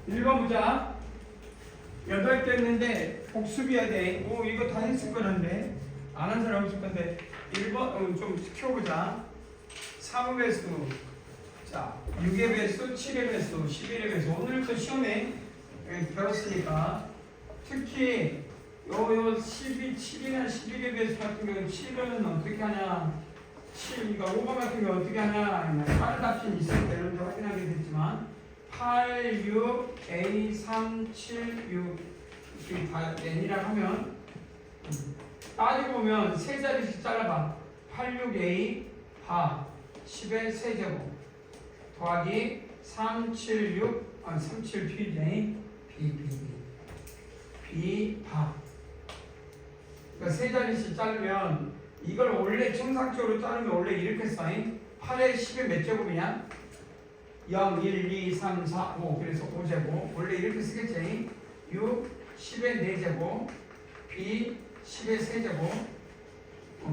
1번 보자. 8개 했는데 복습이어야 돼. 오, 이거 다 했을 거란데. 안 한 사람 없을 건데. 1번 좀 키워보자. 3의 배수. 자, 6의 배수, 7의 배수, 11의 배수. 오늘 또 시험에 배웠으니까. 특히 요 7이나 11의 배수 같은 경우는 7은 어떻게 하냐. 7, 그러니까 5번 같은 경우 어떻게 하냐. 빠른 답신 있을 때 여러분들 확인하게 됐지만 8, 6, A, 3, 7, 6 이렇게 다 n이라고 하면 따지고 보면 세 자리씩 잘라봐. 8, 6, A, 바 10의 세제곱 더하기 3, 7, 6 3, 7, B네. B, 바. 그러니까 세 자리씩 자르면 이걸 원래 정상적으로 자르면 원래 이렇게 써잉. 8에 10의 몇 제곱이냐? 0, 1, 2, 3, 4, 5 그래서 5제곱 원래 이렇게 쓰겠지. 6, 10의 4제곱 B, 10의 세제곱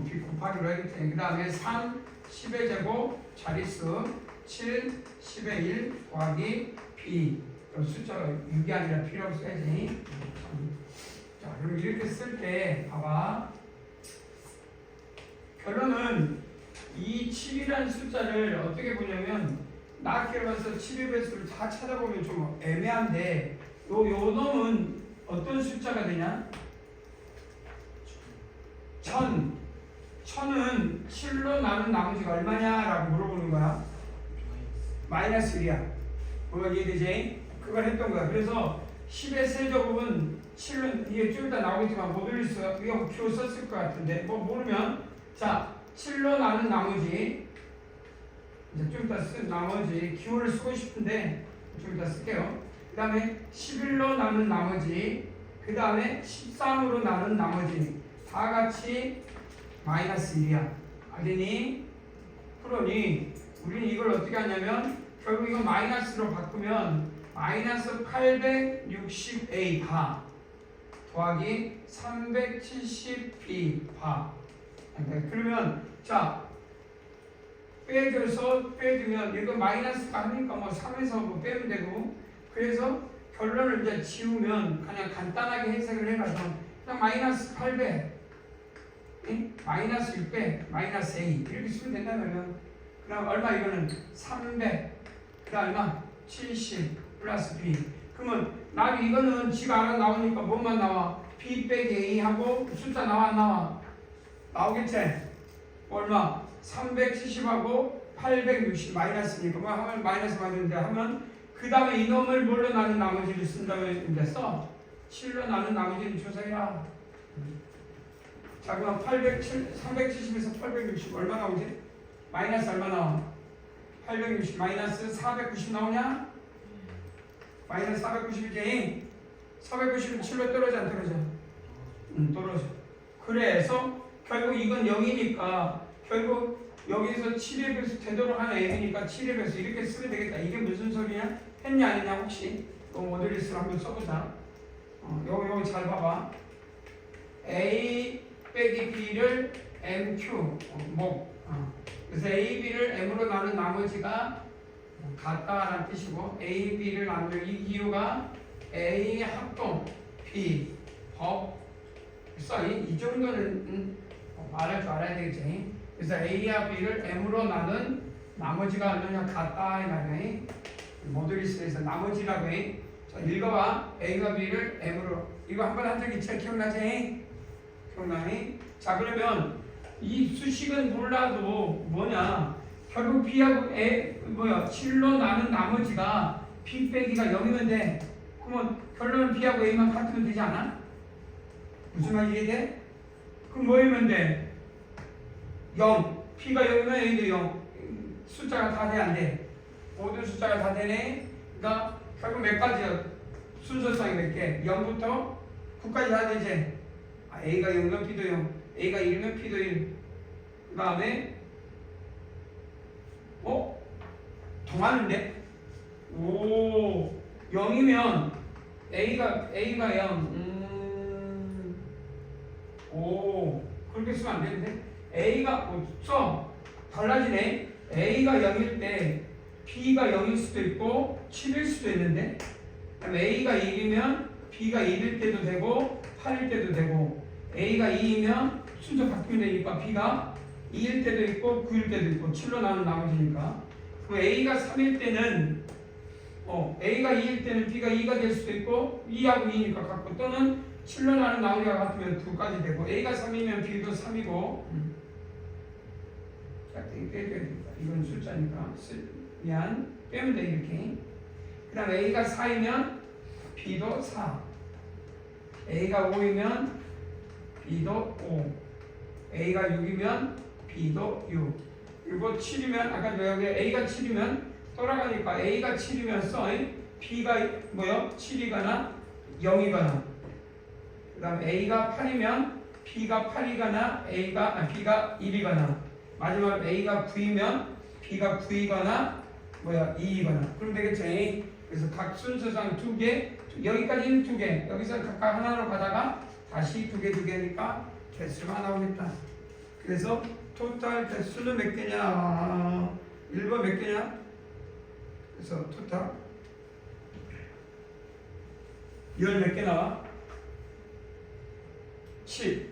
B 곱하기로 하겠지. 그 다음에 3, 10의 제곱 자릿수 7, 10의 1 더하기 B 숫자가 6이 아니라 필요하고 써야지. 자, 그럼 이렇게 쓸 때 봐봐. 결론은 이 7이라는 숫자를 어떻게 보냐면 나학교를 가서 7의 배수를 다 찾아보면 좀 애매한데 요 놈은 어떤 숫자가 되냐? 1000. 1000은 7로 나눈 나머지가 얼마냐? 라고 물어보는 거야. 마이너스 1이야. 그거 이해되지? 그걸 했던 거야. 그래서 10의 세제곱은 7은 이게 좀 이따 나오겠지만 못 올릴 수 이거 기호 썼을 것 같은데 뭐 모르면 자 7로 나눈 나머지 이제 좀 이따 쓴 나머지 기호를 쓰고 싶은데 좀 이따 쓸게요. 그 다음에 11로 나눈 나머지 그 다음에 13으로 나눈 나머지 다 같이 마이너스 1이야. 알겠니? 그러니 우리는 이걸 어떻게 하냐면 결국 이거 마이너스로 바꾸면 마이너스 860A 바 더하기 370B 바. 그러면 자 빼주면 이거 마이너스가 하니까 뭐 3에서 뭐 빼면 되고 그래서 결론을 이제 지우면 그냥 간단하게 해석을 해가지고 그냥 마이너스 800 마이너스 600 마이너스 A 이렇게 쓰면 된다면 그럼 얼마 이거는 300 그 다음 얼마 70 플러스 B. 그러면 나도 이거는 지가 알아 나오니까 뭐만 나와? B 빼기 A 하고 숫자 나와 안 나와? 나오겠지? 얼마? 370하고 860 마이너스니까 뭐 하면 마이너스 맞는데 하면 그 다음에 이놈을 뭘로 나눈 나머지를 쓴다고 했는데 써 7로 나눈 나머지를 조사해라. 자 그럼 370에서 860 얼마 나오지? 마이너스 얼마 나와? 860 마이너스 490 나오냐? 마이너스 490이지? 490은 7로 떨어져 안 떨어져? 떨어져. 그래서 결국 이건 0이니까 결국 여기서 7의 배수 되도록 하는 M이니까 7의 배수 이렇게 쓰면 되겠다. 이게 무슨 소리냐? 했냐 아니냐 혹시? 또 모듈리스를 한번 써보자. 요거 잘 봐봐. A 빼기 B를 MQ 그래서 A, B를 M으로 나눈 나머지가 같다라는 뜻이고 A, B를 나누면 이 기호가 A 합동 B 법 이 정도는 말할 줄 알아야 되겠지. 그래서 A와 B를 M으로 나눈 나머지가 얼마냐 같다 이 말이야. 모듈리스에서 나머지라고 해. 자 읽어봐. A와 B를 M으로 이거 한번 한 적 있지? 기억나지? 기억나니? 자 그러면 이 수식은 몰라도 뭐냐 결국 B하고 7로 나눈 나머지가 B 빼기가 0이면 돼. 그러면 결론은 B하고 A만 같으면 되지 않아? 무슨 말이 이해돼? 그럼 뭐이면 돼? 0. B가 0이면 A도 0. 숫자가 다 돼, 안 돼? 모든 숫자가 다 되네? 그러니까 결국 몇 가지야? 순서상이 몇 개? 0부터 9까지 다 되지? A가 0이면 B도 0. A가 1이면 B도 1. 그 다음에 동하는데? 오 0이면 A가 0 오 그렇게 쓰면 안 되는데 A가 달라지네. A가 0일 때 B가 0일 수도 있고 7일 수도 있는데 그럼 A가 1이면 B가 1일 때도 되고 8일 때도 되고 A가 2이면 순서 바뀌면 되니까 B가 2일 때도 있고 9일 때도 있고 7로 나눈 나머지니까 그럼 A가 3일 때는 A가 2일 때는 B가 2가 될 수도 있고 2하고 2니까 같고 또는 7로 나눈 나머지가 같으면 2까지 되고 A가 3이면 B도 3이고 짝대기 빼줘야 됩니다. 이건 숫자니까 미안 빼면 돼 이렇게. 그 다음 A가 4이면 B도 4 A가 5이면 B도 5 A가 6이면 B도 6 그리고 7이면 아까 여기 A가 7이면 돌아가니까 A가 7이면 써 B가 뭐요? 7이거나 0이거나 그 다음 A가 8이면 B가 8이거나 B가 1이거나 마지막으로 A가 9이면 B가 9이거나 2이거나 그럼 되겠죠. 그래서 각 순서상 2개 여기까지는 2개 여기서 각각 하나로 가다가 다시 2개니까 개수가 나오겠다. 그래서 토탈 개수는 몇 개냐 1번 몇 개냐 그래서 토탈 10 몇 개 나와? 7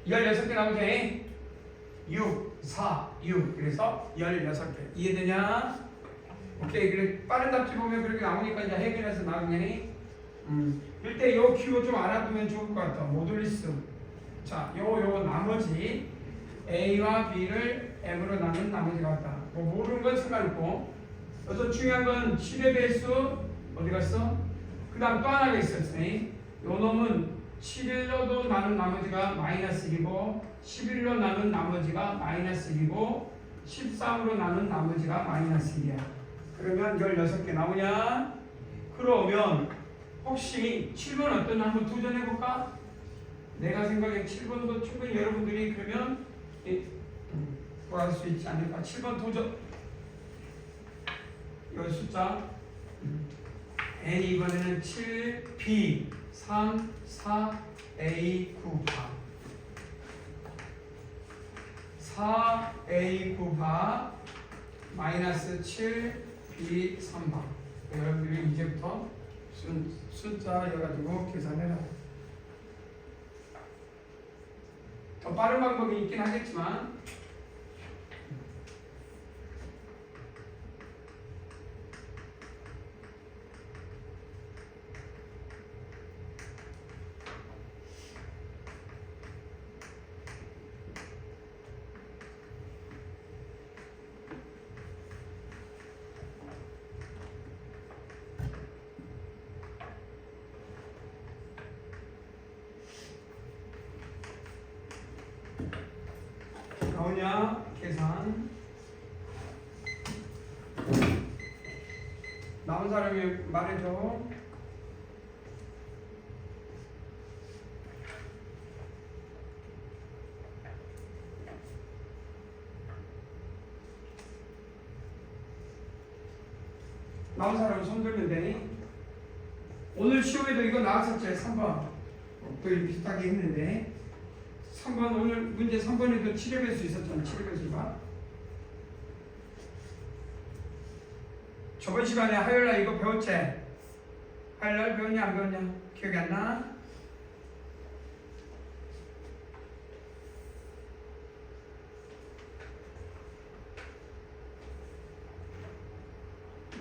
16개 나오지? 6 4 6 그래서 16개 이해되냐? 오케이. 그래 빠른 답지 보면 그렇게 나오니까 이제 해결해서 나중에 일단 요 기호 좀 알아두면 좋을 것 같아. 모듈리스. 자, 요 나머지 A와 B를 M으로 나눈 나머지 같다. 뭐 모르는 건 상관없고. 그래서 중요한 건 7의 배수 어디 갔어? 그 다음 또 하나가 있었으니 요 놈은 7일로도 나눈 나머지가 마이너스 1이고 11로 나눈 나머지가 마이너스 1이고 13으로 나눈 나머지가 마이너스 1이야. 그러면 16개 나오냐? 그러면 혹시 7번 어떠냐 한번 도전해볼까? 내가 생각에 7번도 충분히 여러분들이 그러면 구할 수 있지 않을까? 7번 도전. 이 숫자 N 이번에는 7, B, 3, 4, A, 9, 바 4, A, 9, 바 마이너스 7, B, 3바 여러분들이 이제부터 숫자여가지고 계산해라. 더 빠른 방법이 있긴 하겠지만 나오냐? 계산 나온 사람이 말해줘. 나온 사람은 손 들면 돼. 오늘 시험에도 이거 나왔었죠. 3번 거의 비슷하게 했는데 3번 오늘 문제 3번에도 7의 배수 있었잖아. 7의 배수가 저번 시간에 화요일날 이거 배웠지? 화요일날 배웠냐 안 배웠냐? 기억이 안 나?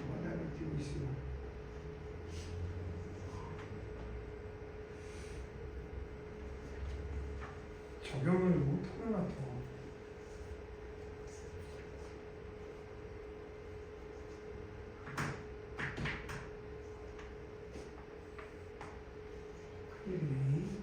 뭐다가 띄고 있으면 적용을 못하는 것 같아. 큰일이네.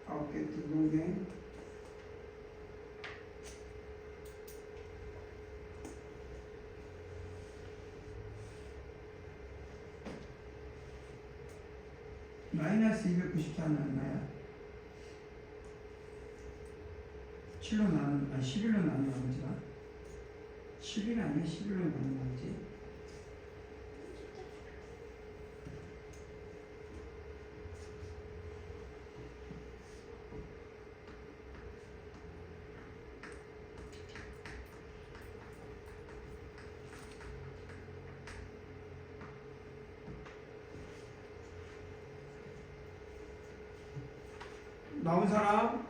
아홉 개 두 개. 마이너스 294는 얼마야? 7로 나눈, 아니 11로 나눈 나머지가? 11 아니야? 11로 나눈 나머지? 나온 사람?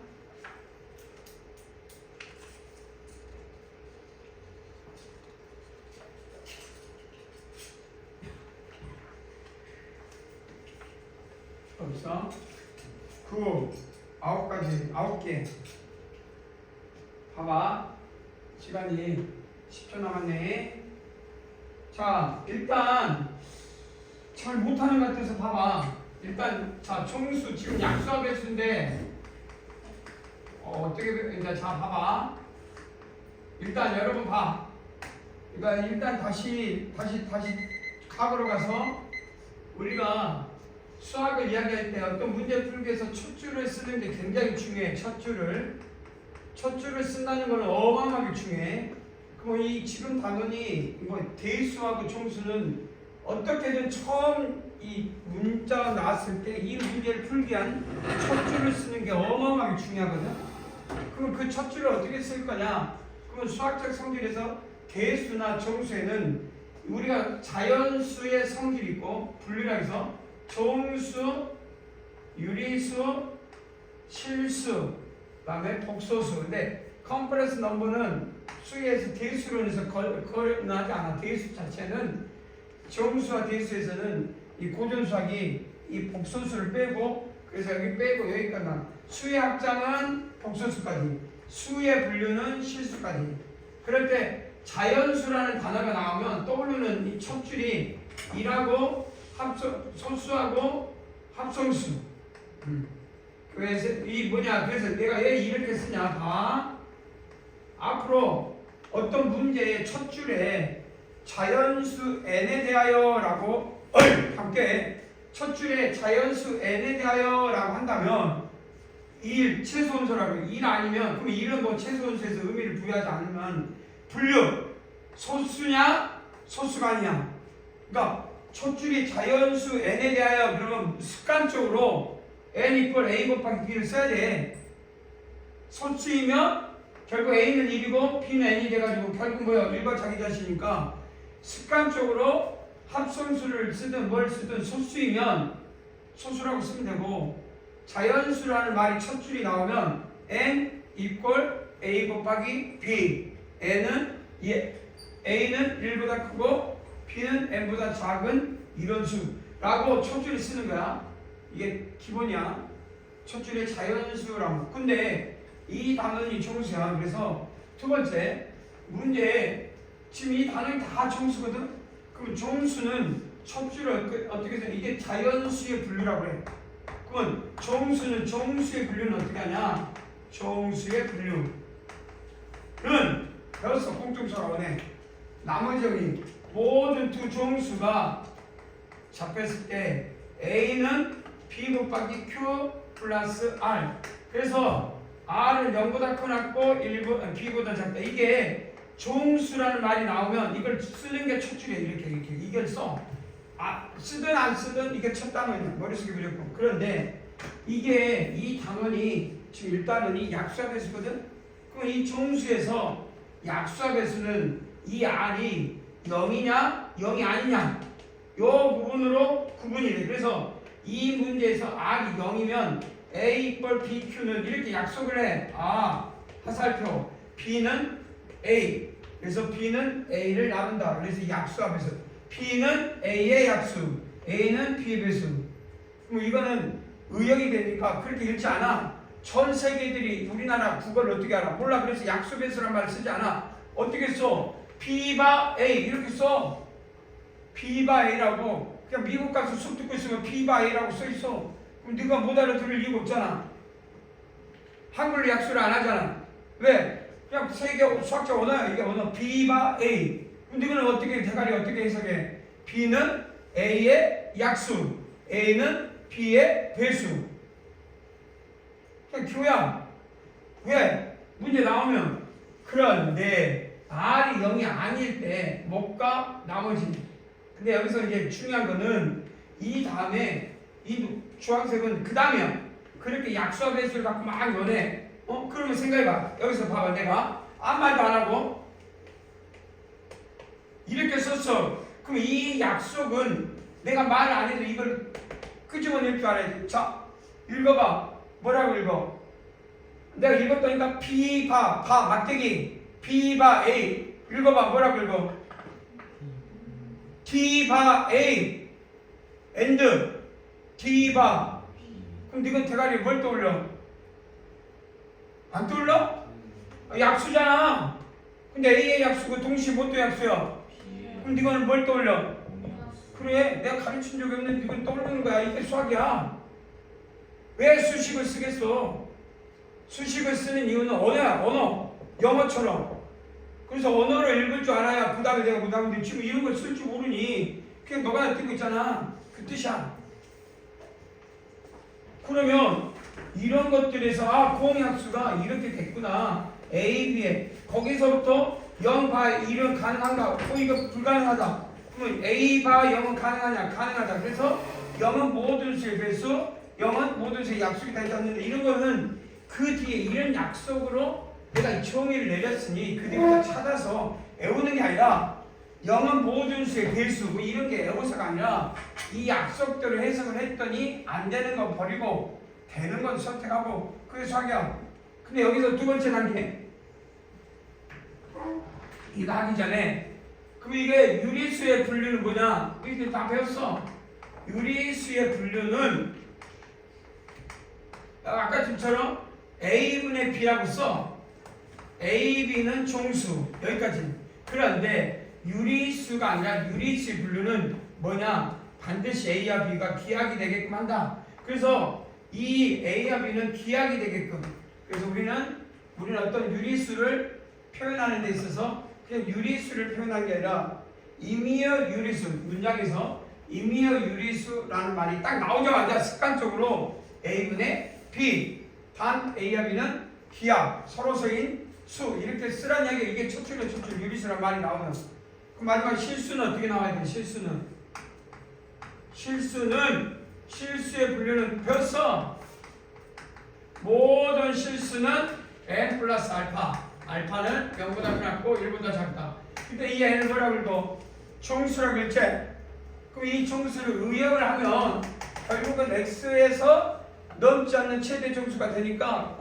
없어? 그 9가지 9개 봐봐. 시간이 10초 남았네. 자, 일단 잘 못하는 것 같아서 봐봐. 일단 자, 총수 지금 약수와 배수인데 어떻게 이제 자 봐봐. 일단 여러분 봐. 그러니까 일단 다시 과거로 가서 우리가 수학을 이야기할 때 어떤 문제 풀기 위해서 첫 줄을 쓰는 게 굉장히 중요해. 첫 줄을 쓴다는 건 어마어마하게 중요해. 그럼 이 지금 단원이 뭐 대수하고 총수는 어떻게든 처음 이 문자가 나왔을 때 이 문제를 풀기 위한 첫 줄을 쓰는 게 어마어마하게 중요하거든. 그럼 그 첫 줄을 어떻게 쓸 거냐? 그러면 수학적 성질에서 대수나 정수에는 우리가 자연수의 성질이 있고 분류라 해서 정수, 유리수, 실수, 그다음에 복소수. 근데 컴플렉스 넘버는 수에서 대수론에서 거론하지 않아. 대수 자체는 정수와 대수에서는 이 고전수학이 이 복소수를 빼고, 그래서 여기 빼고 여기까지 나. 수의 합장은 복소수까지, 수의 분류는 실수까지. 그럴 때 자연수라는 단어가 나오면 떠오르는 이 첫 줄이 이라고 소수하고 합성수. 그래서 이 뭐냐? 그래서 내가 왜 이렇게 쓰냐? 봐. 앞으로 어떤 문제의 첫 줄에 자연수 n에 대하여라고 함께 첫 줄에 자연수 n에 대하여라고 한다면 1 최소함수라고 1 아니면 그럼 1은 뭐 최소함수에서 의미를 부여하지 않으면 분류 소수냐 소수가 아니냐. 그러니까 첫 줄이 자연수 n에 대하여 그러면 습관적으로 n 이퀄 a 곱하기 b를 써야 돼. 소수이면 결국 a는 1이고 b는 n이 돼가지고 결국 뭐야? 1과 자기 자신이니까 습관적으로 합성수를 쓰든 뭘 쓰든 소수이면 소수라고 쓰면 되고, 자연수라는 말이 첫 줄이 나오면 n 이퀄 a 곱하기 b, a는 1보다 크고 b는 n보다 작은 이런 수라고 첫 줄에 쓰는 거야. 이게 기본이야. 첫 줄에 자연수라고. 근데 이 단원이 정수야. 그래서 두 번째 문제에 지금 이 단원이 다 정수거든. 그럼 정수는 첫 줄을 어떻게 해서 이게 자연수의 분류라고 해. 그러면 정수의 분류는 어떻게 하냐? 정수의 분류는 배웠어. 공통수학원에 나머지 여기 모든 두 정수가 잡혔을 때 A는 B 곱하기 Q 플러스 R. 그래서 R은 0보다 크고 B보다 작다. 이게 정수라는 말이 나오면 이걸 쓰는 게 첫 줄이에요. 이렇게 이걸 써. 쓰든 안 쓰든 이게 첫 단원이야. 머릿속에 무조건. 그런데 이게 이 단원이 지금 일단은 이 약수와 배수거든. 그럼 이 정수에서 약수와 배수는 이 R이 0이냐 0이 아니냐 요 부분으로 구분이 돼. 그래서 이 문제에서 R이 0이면 A 이퀄 BQ는 이렇게 약속을 해. 화살표 B는 A. 그래서 B는 A를 나눈다. 그래서 약수와 배수. B는 A의 약수, A는 B의 배수. 그럼 이거는 의역이 되니까 그렇게 읽지 않아. 전 세계들이 우리나라 국어를 어떻게 알아? 몰라. 그래서 약수 배수란 말을 쓰지 않아. 어떻게 써? B바 A 이렇게 써. B바 A라고. 그냥 미국 가서 수업 듣고 있으면 B바 A라고 써 있어. 그럼 네가 못 알아들을 이유가 없잖아. 한글로 약수를 안 하잖아. 왜? 그냥 세계 수학적 언어야. 이게 언어. B바 A. 그럼 이거는 어떻게 대가리 어떻게 해석해? B는 A의 약수, A는 B의 배수. 그냥 Q야. 왜? 문제 나오면. 그런데 R이 0이 아닐 때 뭐가 나머지. 근데 여기서 이제 중요한 거는 이 다음에 이 주황색은 그 다음이야. 그렇게 약수와 배수를 갖고 막 연해. 그러면 생각해봐. 여기서 봐봐. 내가 아무 말도 안 하고 이렇게 썼어. 그럼 이 약속은 내가 말을 안 해도 이걸 끄집어낼 줄 알아야 돼. 자, 읽어봐. 뭐라고 읽어? 내가 읽었다니까. B바, 막대기. B바 A. 읽어봐. 뭐라고 읽어? T바 A. and T바. 그럼 이건 대가리에 뭘 떠올려? 안 떠올려? 약수잖아. 근데 A의 약수고 동시에 뭣도 약수야? 그럼 이거는 뭘 떠올려? 그래, 내가 가르친 적이 없는데 이건 떠오르는 거야. 이게 수학이야. 왜 수식을 쓰겠어? 수식을 쓰는 이유는 언어야, 언어. 영어처럼. 그래서 언어를 읽을 줄 알아야 그 다음에 내가 그 다음에 지금 이런 걸 쓸 줄 모르니 그냥 너가 뜨고 있잖아. 그 뜻이야. 그러면 이런 것들에서 공약수가 이렇게 됐구나. A, B에 거기서부터 0, 바, 1은 가능한가? 이거 불가능하다. 그러면 A, 바, 0은 가능하냐? 가능하다. 그래서 0은 모든 수의 배수, 0은 모든 수의 약속이 다 있었는데 이런 거는 그 뒤에 이런 약속으로 내가 이 정의를 내렸으니 그 뒤부터 찾아서 외우는 게 아니라 0은 모든 수의 배수 뭐 이런 게 외워서가 아니라 이 약속들을 해석을 했더니 안 되는 건 버리고 되는 건 선택하고 그게 수학이야. 근데 여기서 두 번째 단계 이거 하기 전에 그럼 이게 유리수의 분류는 뭐냐? 이제 다 배웠어. 유리수의 분류는 아까처럼 A분의 B라고 써. A, B는 종수 여기까지. 그런데 유리수가 아니라 유리수의 분류는 뭐냐? 반드시 A와 B가 기하게 되게끔 한다. 그래서 이 A와 B는 기하게 되게끔. 그래서 우리는 어떤 유리수를 표현하는 데 있어서 그냥 유리수를 표현한 게 아니라 임의어 유리수 문장에서 임의어 유리수라는 말이 딱 나오자마자 습관적으로 A분의 B 단 A와 B는 기하 서로서인 수 이렇게 쓰란 이야기. 이게 첫 줄에 유리수란 말이 나오면 그럼 마지막 실수는 어떻게 나와야 돼? 실수는 실수의 분류는 배웠어. 모든 실수는 n 플러스 알파. 알파는 0보다 작고 1보다 작다. 근데 이 n을 뭐라고 읽어? 총수라고 읽지? 그럼 이 총수를 의역을 하면 결국은 x에서 넘지 않는 최대 정수가 되니까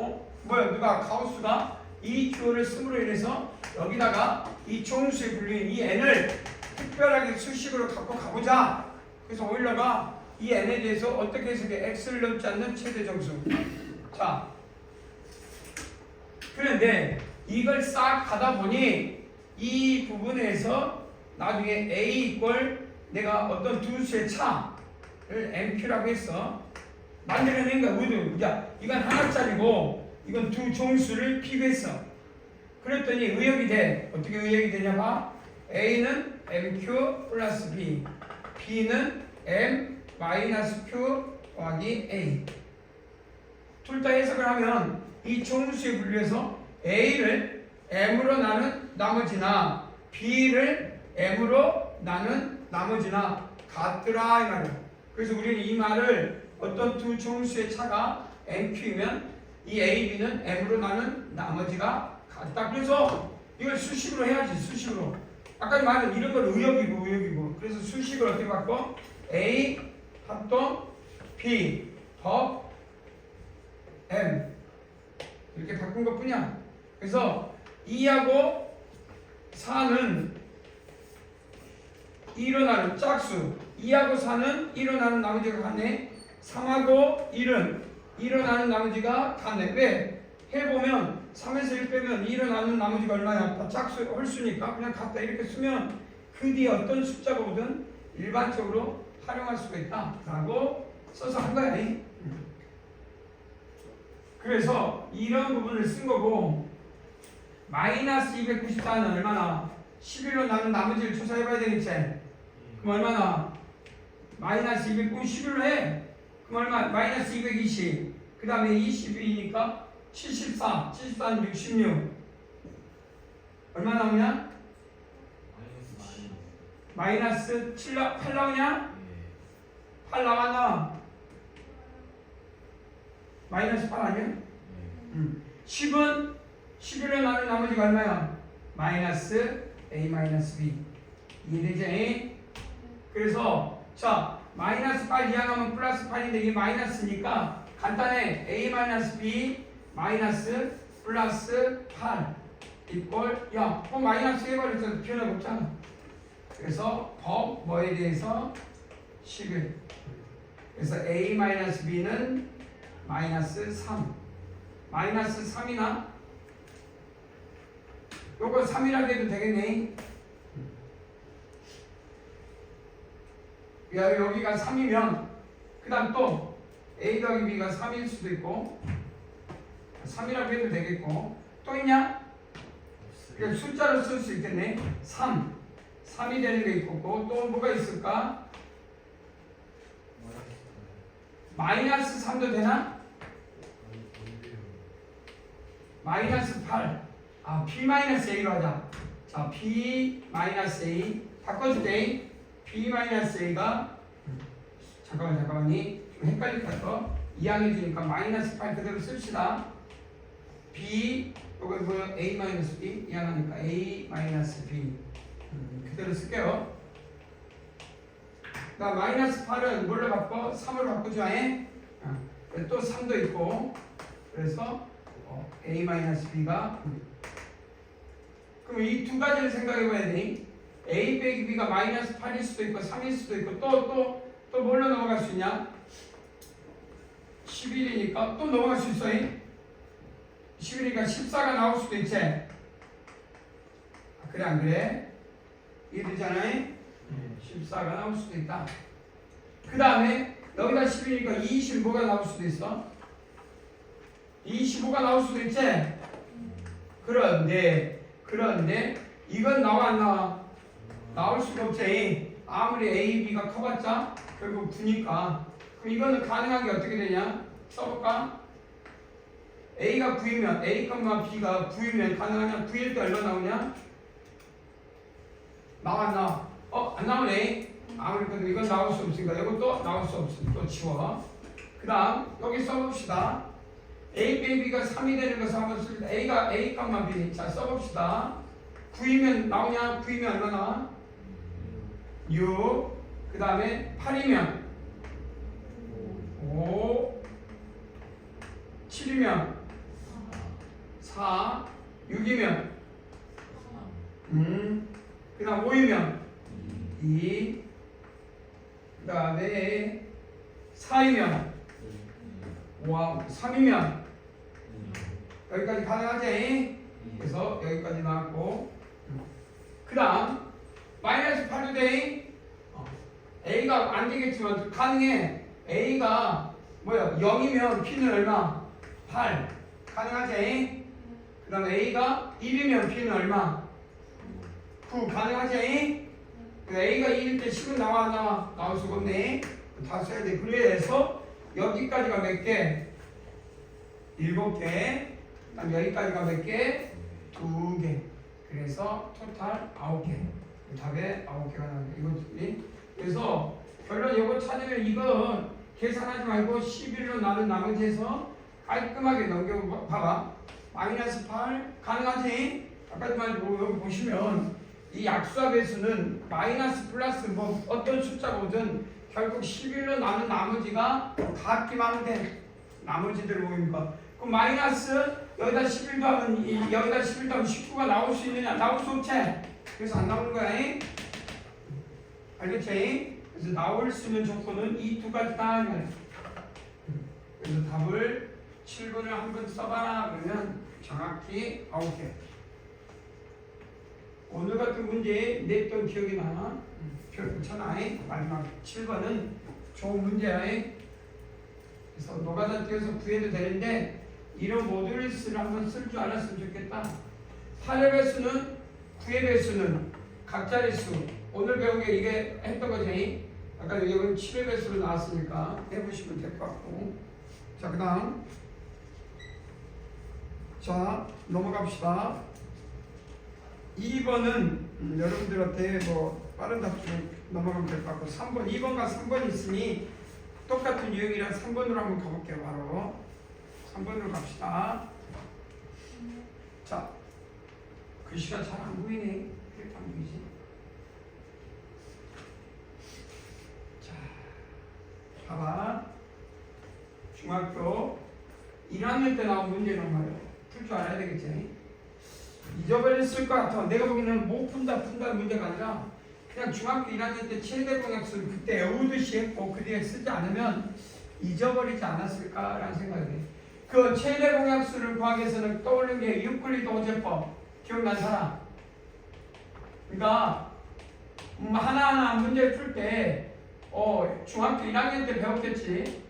누가 가우스가 이 기호를 쓰므로 인해서 여기다가 이 총수의 분류인 이 n을 특별하게 수식으로 갖고 가보자. 그래서 오일러가 이 n에 대해서 어떻게 해석해? x를 넘지 않는 최대 정수. 자, 그런데 이걸 싹 가다 보니 이 부분에서 나중에 A 이꼴 내가 어떤 두 수의 차를 MQ라고 했어. 만들어낸 거야. 모두. 야, 이건 하나짜리고 이건 두 종수를 비교했어. 그랬더니 의역이 돼. 어떻게 의역이 되냐 봐. A는 MQ 플러스 B, B는 M 마이너스 Q 더하기 A. 둘 다 해석을 하면 이 종수의 분류에서 A를 M으로 나눈 나머지나 B를 M으로 나눈 나머지나 같더라 이 말이야. 그래서 우리는 이 말을 어떤 두 종수의 차가 MQ이면 이 A, B는 M으로 나눈 나머지가 같다. 그래서 이걸 수식으로 해야지. 수식으로. 아까 말한 이런 건 의역이고 그래서 수식을 어떻게 바꿔? A 합동 B 더 M 이렇게 바꾼 것 뿐이야. 그래서 2하고 4는 일어나는 짝수, 2하고 4는 일어나는 나머지가 같네. 3하고 1은 일어나는 나머지가 같네. 왜? 해보면 3에서 1 빼면 일어나는 나머지가 얼마냐? 짝수 홀수니까 그냥 같다 이렇게 쓰면 그 뒤에 어떤 숫자가 오든 일반적으로 활용할 수가 있다 라고 써서 한 거야. 그래서 이런 부분을 쓴 거고, 마이너스 294는 얼마나? 11로 나눈 나머지를 조사해봐야 되겠지. 그럼 얼마나? 마이너스 291로 해. 그럼 얼마? 마이너스 220. 그 다음에 22니까 74. 74는 66. 얼마 나오냐? 마이너스 8 나오냐? 8 나왔나? 마이너스 8 아니야? 10은 11로 나눈 나머지가 얼마야? 마이너스 A 마이너스 B. 이해되지? 그래서 자 마이너스 8 이항하면 플러스 8인데 이게 마이너스니까 간단해. A 마이너스 B 마이너스 플러스 8 이꼴 야 마이너스 해버렸어. 표현해 없잖아. 그래서 법 뭐에 대해서 11. 그래서 A 마이너스 B는 마이너스 3. 마이너스 3이나 요거 3이라고 해도 되겠네. 여기가 3이면 그 다음 또 A 더하기 B가 3일 수도 있고 3이라고 해도 되겠고 또 있냐? 그냥 숫자로 쓸 수 있겠네. 3이 되는 게 있고 또 뭐가 있을까? 마이너스 3도 되나? 마이너스 8. B 마이너스 A로 하자. 자, B 마이너스 A 바꿔줄게. B 마이너스 A가 잠깐만이 좀 헷갈릴 것 같아. 이항해주니까 마이너스 8 그대로 씁시다. B 요거 뭐야? A 마이너스 B 이항하니까 A 마이너스 B 그대로 쓸게요. 나 마이너스 8은 뭘로 바꿔? 3으로 바꾸죠. 또 3도 있고 그래서 A 마이너스 B가 그럼 이 두 가지를 생각해 봐야 되니 A 빼기 B가 마이너스 8일 수도 있고 3일 수도 있고 또 뭘로 넘어갈 수 있냐? 11이니까 또 넘어갈 수 있어. 11이니까 14가 나올 수도 있지. 그래 안 그래? 이해되잖아요? 14가 나올 수도 있다. 그 다음에 여기다 11이니까 25가 나올 수도 있어. 25가 나올 수도 있지. 그런데 이건 나와 안 나와? 나올 수가 없지. 아무리 A, B가 커봤자 결국 9니까. 그럼 이거는 가능한 게 어떻게 되냐? 써볼까? A가 9이면 A, B가 9이면 가능하냐? 9일 때 얼마 나오냐? 나와 안 나와? 안 나오네. 아무래도 이건 나올 수 없으니까 이것도 나올 수 없으니까 또 지워. 그 다음 여기 써봅시다. A 빼기 B가 3이 되는 것을 한번 씁니다. A가 A, B. 자 써봅시다. 9이면 나오냐? 9이면 얼마 나와? 6. 그 다음에 8이면 5. 7이면 4. 6이면 그 다음 5이면 2. 그 다음에 4이면 3이면 여기까지 가능하지? 그래서 여기까지 나왔고 그 다음 마이너스 8도 돼. A가 안 되겠지만 가능해. A가 뭐야? 0이면 P는 얼마? 8 가능하지? 그 다음에 A가 1이면 P는 얼마? 9 가능하지? A가 1일 때 10은 나와? 나올 수가 없네. 다 써야 돼. 그래서 여기까지가 몇 개? 7개. 그 다음 여기까지가 몇 개? 2개. 그래서 토탈 9개. 답에 9개가 나옵니다. 이거지. 그래서 결론 이거 찾으면 이거 계산하지 말고 11로 나눈 나머지에서 깔끔하게 넘겨봐봐. 마이너스 8 가능하지? 아까도 말고 여기 보시면 이 약수와 배수는 마이너스 플러스 뭐 어떤 숫자가 오든 결국 11로 나눈 나머지가 같기만 하면 돼. 나머지들 모이니까. 그럼 마이너스 여기다 11도 하면 여기다 11도 하면 19가 나올 수 있느냐? 나올 수 없지? 그래서 안 나오는 거야. 알겠지? 그래서 나올 수 있는 조건은 이 두 가지다. 그래서 답을 7번을 한번 써봐라 그러면 정확히 9개. 오늘 같은 문제에 냈던 기억이 나. 별 붙여놔. 마지막 7번은 좋은 문제야. 그래서 노가다 띄어서 구해도 되는데 이런 모듈스를 한번 쓸 줄 알았으면 좋겠다. 8의 배수는 9의 배수는 각자리 수. 오늘 배운 게 이게 했던 거지. 아까 여기 7의 배수로 나왔으니까 해보시면 될 것 같고. 자, 그 다음. 자, 넘어갑시다. 2번은 여러분들한테 뭐 빠른 답변 넘어가면 될 것 같고 3번, 2번과 3번이 있으니 똑같은 유형이라 3번으로 한번 가볼게요. 바로 3번으로 갑시다. 자, 글씨가 잘 안 보이네. 이렇게 안 보이지? 자, 봐봐. 중학교 1학년 때 나온 문제란 말이에요. 풀 줄 알아야 되겠지? 잊어버렸을 것 같아. 내가 보기에는 못 푼다는 문제가 아니라 그냥 중학교 1학년 때 최대 공약수를 그때 외우듯이 했고 그 뒤에 쓰지 않으면 잊어버리지 않았을까라는 생각이 돼. 그 최대 공약수를 구하기 위해서는 떠오르는 게 유클리드 오제법 기억난 사람? 그러니까 하나하나 문제를 풀 때 중학교 1학년 때 배웠겠지.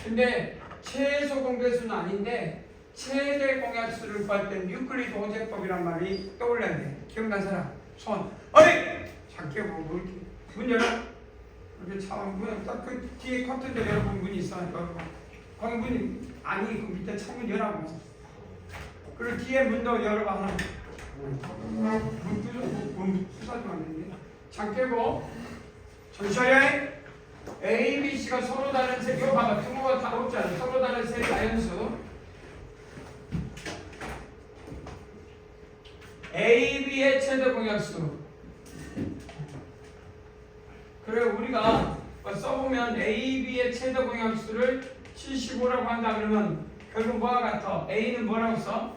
근데 최소 공배수는 아닌데 최대 공약수를 구할 때는 유클리드 오제법이란 말이 떠올라야 돼. 기억난 사람? 손. 어이! 작게 뭐 이렇게 문 열어. 이렇게 참 문 딱 그 뒤에 커튼들 열어보면 문이 있으니까 거기 문이 아니 그 밑에 창문 열어보면 그리고 뒤에 문도 열어봐 하나. 문 부사도 안 되는데. 장 깨고 전시하여 A, B, C가 서로 다른 세. 이거 봐봐. 등호가 다 없잖아. 서로 다른 세 자연수. A, B의 최대 공약수. 그래 우리가 써보면 A, B의 최대 공약수를 75라고 한다 그러면 결국 뭐와 같아? A는 뭐라고 써?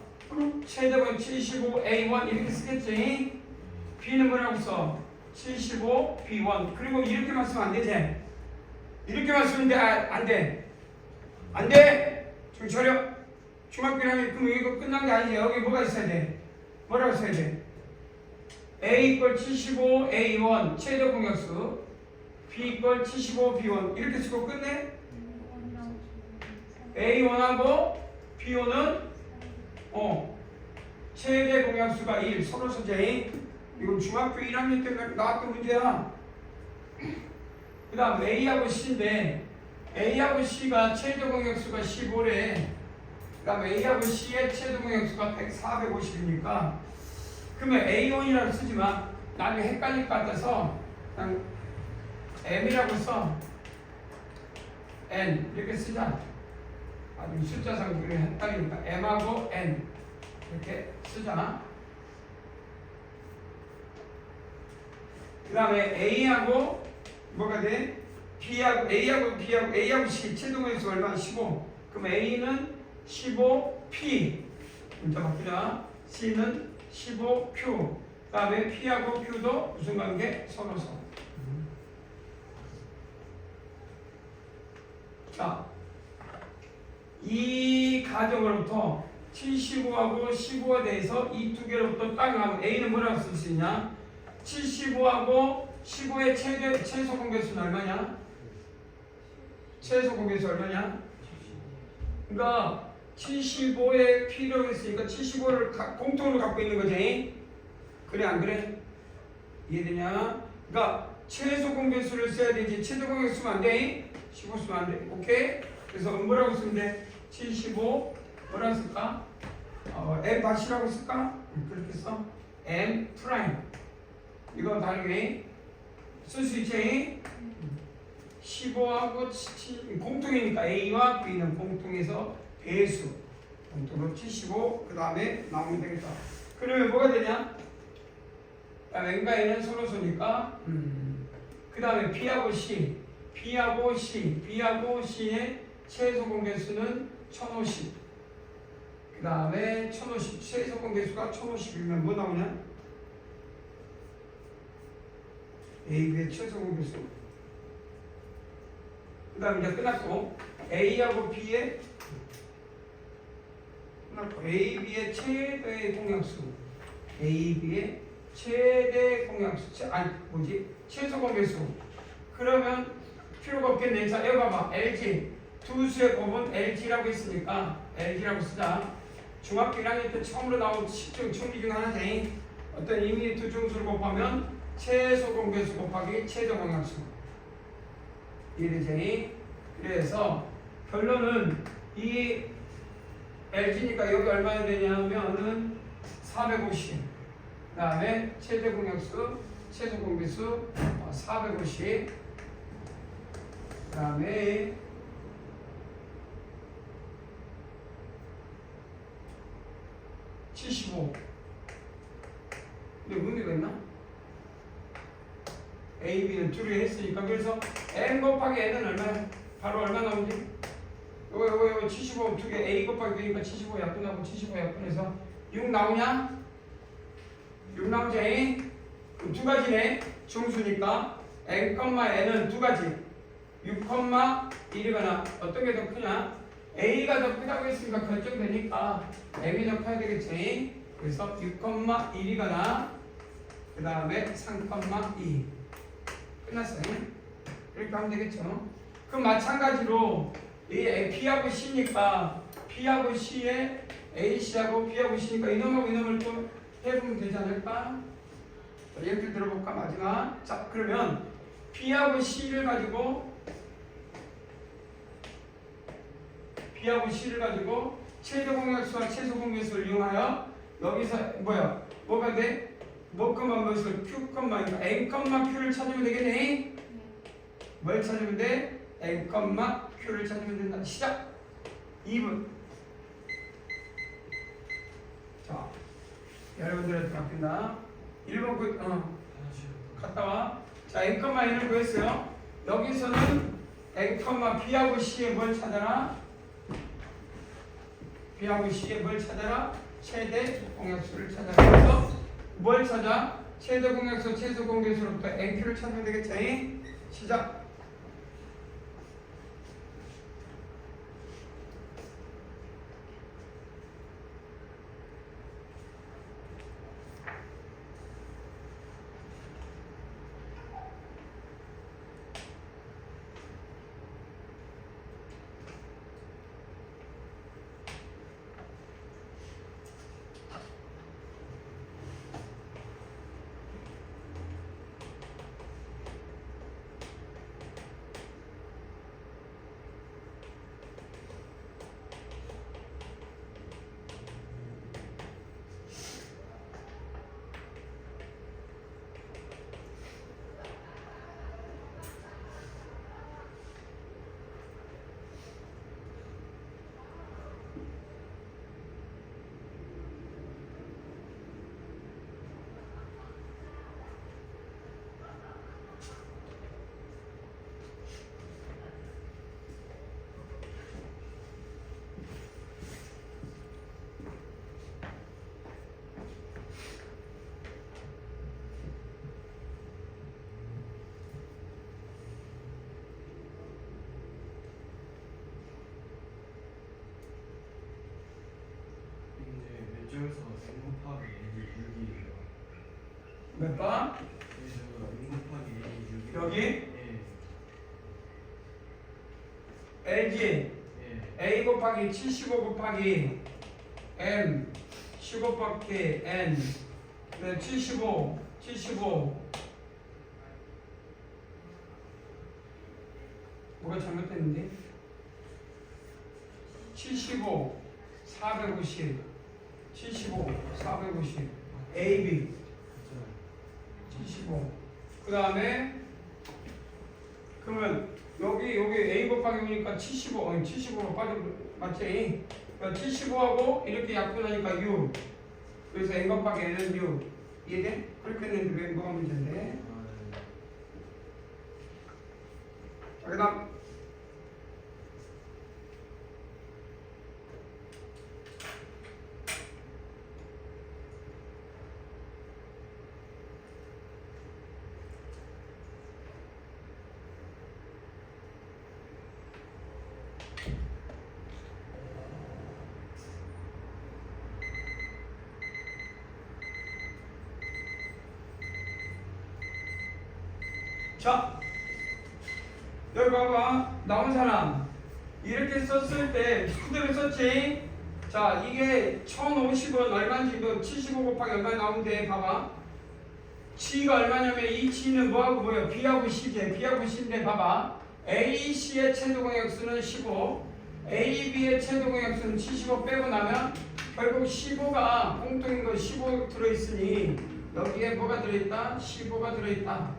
최대 공약 75 A1 이렇게 쓰겠지? B는 뭐라고 써? 75 B1. 그리고 이렇게만 쓰면 안 되지? 이렇게만 쓰면 안 돼. 안 돼! 정신 차려. 중학교 1학년 그럼 이거 끝난 게 아니지. 여기 뭐가 있어야 돼? 뭐라고 써야 돼? A 이퀄 75 A1 최대 공약수 B 이퀄 75 B1 이렇게 쓰고 끝내? A1하고 B1은 최대 공약수가 1 서로 소재. 이건 중학교 1학년 때 나왔던 문제야. 그 다음 A하고 C인데 A하고 C가 최대 공약수가 15래. 그 다음 A하고 C의 최대 공약수가 450이니까 그러면 A1이라고 쓰지만 나중에 헷갈릴 것 같아서 그냥 M이라고 써. N 이렇게 쓰자. 아주 숫자상 그게 헷갈리니까 M하고 N 이렇게 쓰자. 그 다음에 A하고 뭐가 돼? B하고 A하고 B하고 A하고 C 최대 공약수가 얼마나? 15. 그럼 A는 15P 문자 바꾸자. C는 15Q. 그 다음에 P하고 Q도 무슨 관계? 서로서. 자, 이 가정으로부터 75하고 15에 대해서 이 두 개로부터 딱 나오면 A는 뭐라고 쓸 수 있냐? 75하고 15의 최소 공배수는 얼마냐? 최소 공배수 얼마냐? 그러니까 75의 P라고 했으니까 75를 공통으로 갖고 있는 거지. 그래 안 그래? 이해되냐? 그러니까 최소 공배수를 써야 되지 최대 공배수 쓰면 안 돼. 15 쓰면 안 돼. 오케이? 그래서 뭐라고 쓰면 돼? 75 뭐라고 쓸까? M 다시라고 쓸까? 그렇게 써. M 프라임. 이거 다르게 쓸 수 있지? 15하고 7 공통이니까 A와 B는 공통해서 배수. 공통으로 75 그 다음에 나오면 되겠다. 그러면 뭐가 되냐? N과 N은 서로서니까 그 다음에 B하고 C B하고 C의 최소 공배수는 1050. 그 다음에 1050 최소 공배수가 1050이면 뭐 나오냐? A, B의 최소 공배수. 그 다음에 이제 끝났고 A하고 B의 끝났고 A, B의 최대 공약수. A, B의 최대 공약수. 최소 공배수. 그러면 필요가 없겠네. 자, 여기 봐봐. LG. 두 수의 곱은 LG라고 했으니까 LG라고 쓰자. 중학교 1학년 때 처음으로 나온 식중 총리 중 하나지. 어떤 2mm 두 중수를 곱하면 최소 공배수 곱하기 최대 공약수. 그러면 2mm 두 중수를 곱하면 최소 공배수가 10이지. 그러면 2mm 두 중수를 곱하면 최대 공약수가 10이지. 그러면 2mm 두 중수를 곱하면 최대 공배수가 10이지. 그러면 2mm 두 중수를 곱하면 최대 공약수가 10이지. 이해되지? 그래서 결론은 이 LG니까 여기 얼마나 되냐면은 450. 그 다음에 최대 공약수, 최소 공비수 450. 그 다음에 (75) 근데 의미가 있나? A, B는 둘이 했으니까 그래서 N 곱하기 N은 얼마야? 바로 얼마 나오지? 요거 75 두 개 A 곱하기 B니까 75 약분하고 75 약분해서 6 나오냐? 6 나오지? 그럼 두 가지네. 중수니까 N, N은 두 가지 6,1이거나 어떤 게 더 크냐? A가 더 크다고 했으니까 결정되니까 M이 더 커야 되겠지. 그래서 6,1이거나 그 다음에 3,2 끝났어요. 이렇게 하면 되겠죠. 그럼 마찬가지로 이 B하고 C니까 B하고 C에 AC하고 B하고 C니까 이놈하고 이놈을 또 해보면 되지 않을까? 자, 예를 들어볼까? 마지막. 자, 그러면 B하고 C를 가지고 최대 공약수와 최소 공약수를 이용하여 여기서 뭐가 돼? 뭐컴마 무엇을 Q컴마니까 N, Q를 찾으면 되겠네. 뭘 찾으면 돼? N, Q를 찾으면 된다. 시작. 2분. 자, 여러분들한테 바뀐다. 1번 갔다 와. 자, N, N을 구했어요. 여기서는 N, B하고 C에 뭘 찾아라? B하고 C에 뭘 찾아라? 최대 공약수를 찾아라. 그래서 뭘 찾아? 최대 공약수, 최소 공약수로부터 NQ를 찾으면 되겠지? 시작! 왼쪽에서 N 곱하기 N이 6이에요. 몇 번? 그래서 N 곱하기 N이 6이에요. 여기? 예. LG 예. A 곱하기 75 곱하기 M 15 곱하기 N 네, 75 뭐가 잘못됐는데? 75 450 AB 75 그 다음에 그러면 여기 A 곱하기 오니까 75로 빠져 맞지? 75하고 이렇게 약분하니까 6 그래서 N 곱하기 N은 6 이해돼? 그렇게 했는데 왜 뭐가 문제인데? 자, 그 다음 자, 여기 봐봐. 나온 사람. 이렇게 썼을 때 그대로 썼지? 자, 이게 1050은 얼마인지 이거 75 곱하기 얼마 나오는데 봐봐. G가 얼마냐면 이 G는 뭐하고 뭐야? B하고 C지. B하고 C인데 봐봐. AC의 최대 공약수는 15, AB의 최대 공약수는 75 빼고 나면 결국 15가 공통인 거 15 들어있으니 여기에 뭐가 들어있다? 15가 들어있다.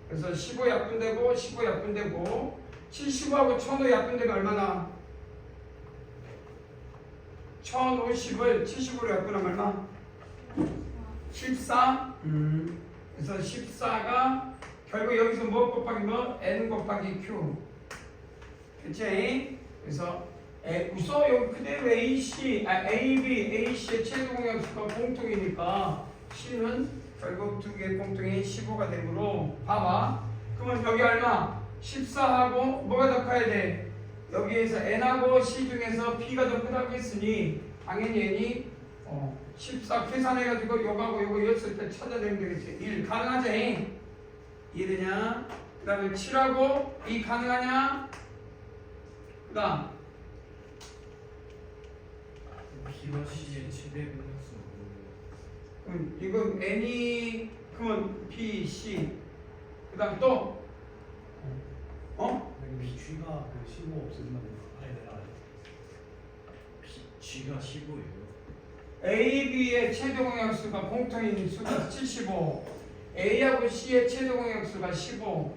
그래서 15 약분되고 15 약분되고 75하고 1005 약분되면 얼마나? 1050을 70으로 약분하면 얼마? 14? 그래서 14가 결국 여기서 뭐 곱하기 뭐? N 곱하기 Q. 그치? 그래서 우선 여기 그대로 AB, AC의 최대 공약수가 공통이니까 C는 결국 두 개 공통이 15가 되므로 봐봐. 그러면 여기 얼마? 14하고 뭐가 더 커야 돼? 여기에서 N하고 C 중에서 B가 더 크다고 했으니 당연히 N이 14 계산해가지고 요거하고 요거 였을 때 찾아내면 되겠지. 1 가능하지? 1이냐? 그 다음에 7하고 2 가능하냐? 그 다음 B와 C의 최대 공약수. 그럼 이거 N이 그러면 B, C 그 다음 또 여기 G가 그 15 없어진다고. G가 15예요. A, B의 최대 공약수가 공통인 수가 75 A하고 C의 최대 공약수가 15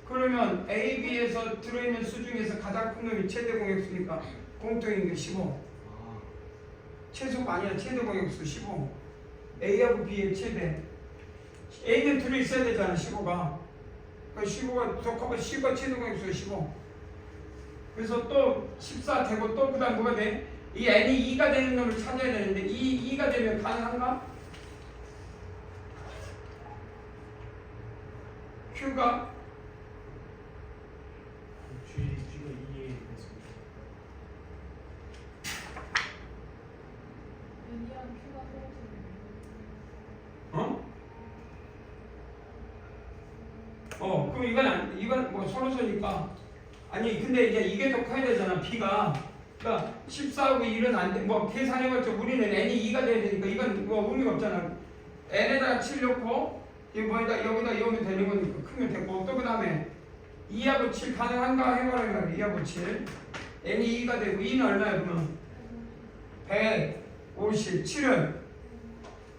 그러면 A, B에서 들어있는 수 중에서 가장 큰 놈이 최대 공약수니까 공통인 게 15 최소가 아니라 최대 공약수 15 A하고 B의 최대 A는 들어있어야 되잖아 15가 그 15가 적합한 C가 최대 공약수가 15 그래서 또 14 되고 또 그 다음 뭐가 돼? 이 N이 2가 되는 놈을 찾아야 되는데 이 2가 되면 가능한가? Q가 G가 2에 됐습니다. N이랑 Q가 떨어지는 그럼 이건 뭐 서로서니까 아니 근데 이제 이게 더 커야 되잖아 B가 그러니까 14하고 1은 안 돼 뭐 계산해봤자 우리는 N이 2가 돼야 되니까 이건 뭐 의미가 없잖아 N에다가 7 넣고 여기다 이으면 되는 거니까 크면 되고 또 그 다음에 2하고 7 가능한가 해봐라 2하고 7 N이 2가 되고 2는 얼마야 그러면 150 7은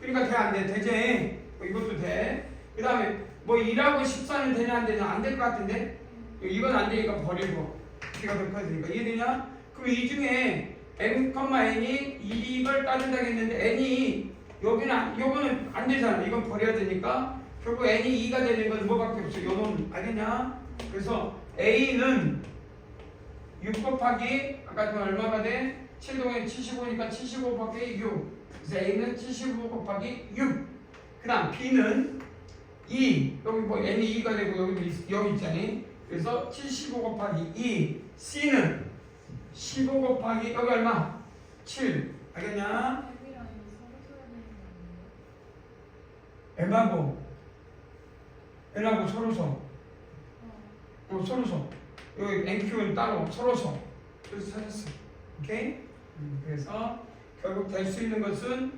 그러니까 돼 안 돼? 되지? 이것도 돼. 그 다음에 뭐 1하고 14는 되냐 안 되냐 안 될 것 같은데 이건 안 되니까 버리고 B가 더 커야 되니까 이해되냐? 그럼 이 중에 N,N이 이걸 따진다고 했는데 N이 요거는 안 되잖아. 이건 버려야 되니까 결국 N이 2가 되는 건 뭐밖에 없어. 요놈 알겠냐? 그래서 A는 6 곱하기 아까 그 얼마가 돼? 7동에 75니까 75 곱하기 6 그래서 A는 75 곱하기 6 그 다음 B는 2 여기 뭐 N이 2가 되고 여기 있잖니 그래서 75 곱하기 2 C는 15 곱하기 여기 얼마? 7 알겠냐? M이랑 N이 서로 써야 되는 거 아니에요? N하고 서로서 서로서 여기 NQ는 따로 서로서 그래서 찾았어 오케이? 그래서 결국 될 수 있는 것은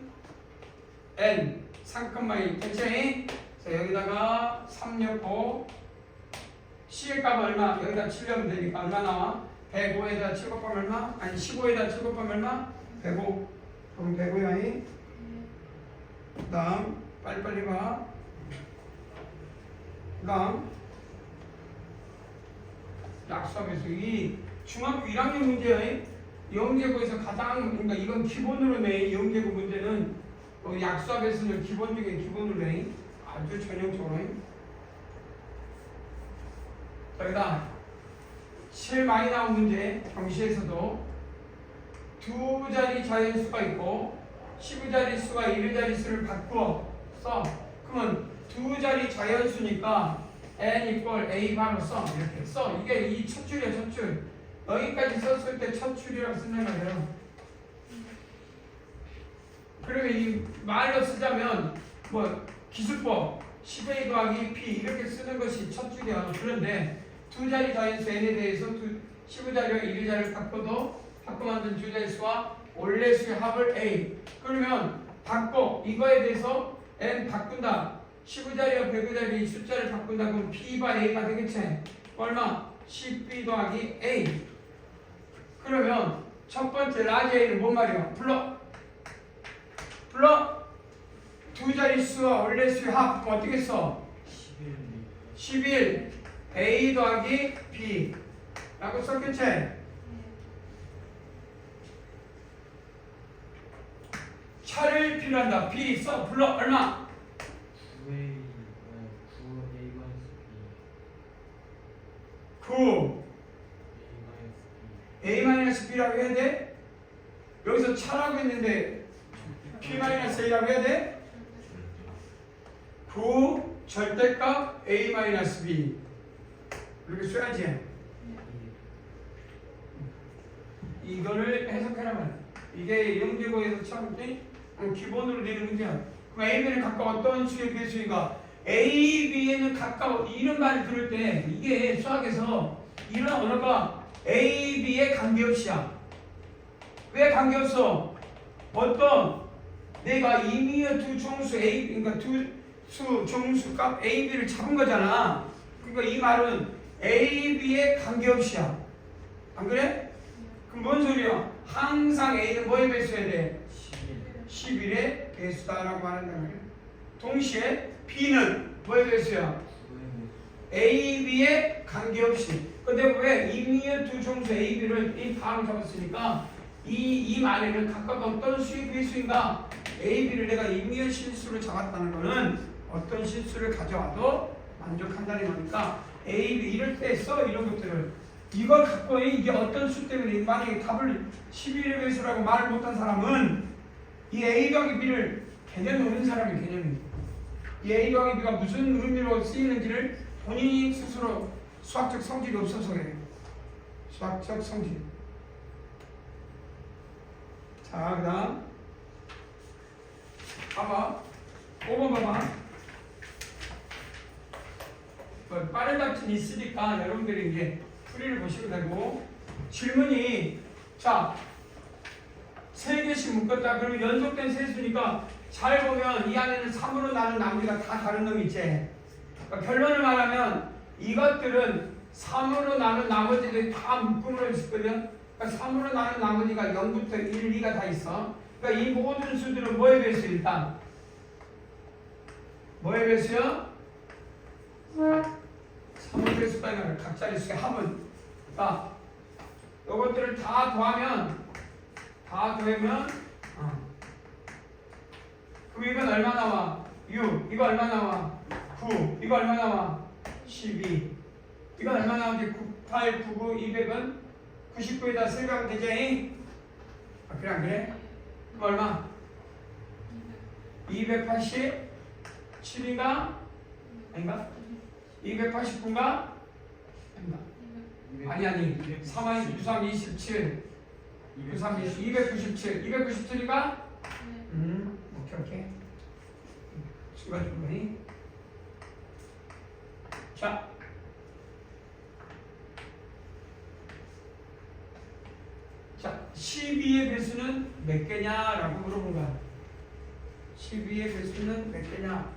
N 3,2 됐지? 자 여기다가 3 넣고 C의 값 얼마? 여기다 7 넣으면 되니까 얼마 나와? 105에다 7 곱하면 얼마? 아니 15에다 7 곱하면 얼마? 105 그럼 105야 그 다음 빨리빨리 봐 그 다음 약수함에서 이 중학교 1학년 문제야 영재고에서 가장 그러니까 이건 기본으로 내 영재고 문제는 약수함에서는 기본 중에 기본으로 내 아주 전형적으로 자 그다음 제일 많이 나온 문제 경시에서도 두 자리 자연수가 있고 15자릿수가 1자릿수를 바꾸어 써 그러면 두 자리 자연수니까 n equal a 바로 써 이렇게 써 이게 이 첫 줄이야 첫 줄 여기까지 썼을 때 첫 줄이라고 쓰는 거예요 그러면 이 말로 쓰자면 뭐 기술법 10a 더하기 p 이렇게 쓰는 것이 첫 줄이야 그런데 두 자리 자연수 n에 대해서 15자리와 1자리를 바꿔도 바꿔 만든 두 자릿수와 원래 수의 합을 a 그러면 바꿔 이거에 대해서 n 바꾼다 19자리와 109자리 숫자를 바꾼다 그러면 B가 A가 되겠지? 얼마? 10B 더하기 A. 그러면 첫 번째 라지 A는 뭔 말이야? 불러 두 자릿수와 원래 수의 합 어떻게 써? 11 A 더하기 B 라고 썼겠지? 차를 필요한다. B 써 불러 얼마? 9A 9A-B 9 A-B A-B라고 해야 돼? 여기서 차라고 했는데 P-A라고 해야 돼? 9 절대값 A-B 이렇게 써야지. 이거를 해석해라 말이야. 이게 영재고에서 처음 기본으로 되는 문제야. 그럼 A, B는 각각 어떤 수의 배수인가? A, B에는 각각 이런 말을 들을 때 이게 수학에서 이런 언어가 A, B에 관계없이야. 왜 관계없어? 어떤 내가 임의의 두 정수 A, 그러니까 두 수 정수값 A, B를 잡은 거잖아. 그러니까 이 말은 A, B에 관계없이야. 안 그래? 그럼 뭔 소리야? 항상 A는 뭐에 배수해야 돼? 11의 배수다라고 하는 거예요. 동시에 B는 뭐에 배수야? A, B에 관계없이. 근데 왜 임의의 두 정수 A, B를 이 바로 잡았으니까 이 말에는 각각 어떤 수의 배수인가? A, B를 내가 임의의 실수로 잡았다는 거는 어떤 실수를 가져와도 만족한다는 거니까 A, B 이럴 때 써 이런 것들을. 이걸 갖고 이게 어떤 수 때문에 만약에 답을 11의 배수라고 말을 못한 사람은 이 A 더하기 B를 개념이 없는 사람의 개념입니다. 이 A 더하기 B가 무슨 의미로 쓰이는지를 본인이 스스로 수학적 성질이 없어서 그래요. 수학적 성질. 자, 그 다음 봐봐. 5번 봐봐. 빠른 답진이 있으니까 여러분들이 이제 풀이를 보시면 되고, 질문이 자 3개씩 묶었다. 그러면 연속된 세수니까 잘 보면 이 안에는 3으로 나눈 나머지가 다 다른 놈이 있지. 그러니까 결론을 말하면 이것들은 3으로 나눈 나머지들이 다 묶음으로 있거든. 그러니까 3으로 나눈 나머지가 0부터 1, 2가 다 있어. 그러니까 이 모든 수들은 뭐에 배수? 일단 뭐에 배수요? 3의 배수가 아니라 각자리 수의 합은. 그러니까 이것들을 다 더하면 그럼 이건 얼마 나와? 6. 이거 얼마 나와? 9. 이거 얼마 나와? 12. 이건 얼마 나오지? 98, 99, 200은 99에다 세배하면 되지? 아, 그래 안 그래? 그럼 얼마? 287인가? 아닌가? 289인가? 아닌가? 아니 3, 93, 27 93, 297 297인가? 오케이 수가 충분히. 자 자, 12의 배수는 몇 개냐라고 물어본 거야. 12의 배수는 몇 개냐?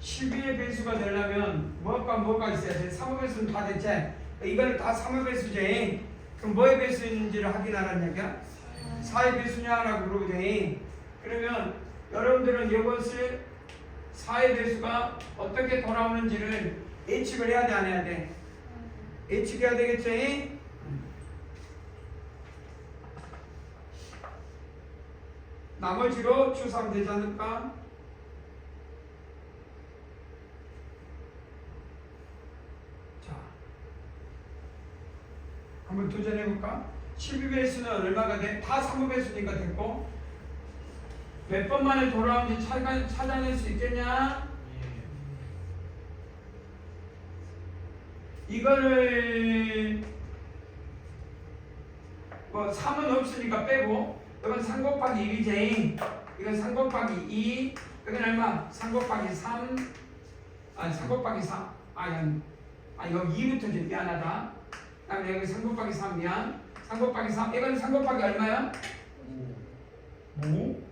12의 배수가 되려면 뭐가 있어야 돼? 3의 배수는 다 됐지? 이거는 다 3의 배수지. 그럼 뭐의 배수인지를 확인하라는 얘기야? 4의 배수냐라고 물어보지. 그러면 여러분들은 이것을 4의 배수가 어떻게 돌아오는지를 예측을 해야 돼, 안 해야 돼? 예측해야 되겠지? 나머지로 추사하면 되지 않을까? 자, 한번 도전해볼까? 12배수는 얼마가 돼? 다 3배수니까 됐고, 몇 번 만에 돌아오는지 찾아낼 수 있겠냐? 이거를 뭐 3은 없으니까 빼고, 이건 3 곱하기 1이지. 이건 3 곱하기 2. 이건 얼마? 3 곱하기 3. 아니 3 곱하기 4. 이거 2부터 미안하다. 그다음에 여기 3 곱하기 3 미안. 3 곱하기 3. 이건 3 곱하기 얼마야? 5.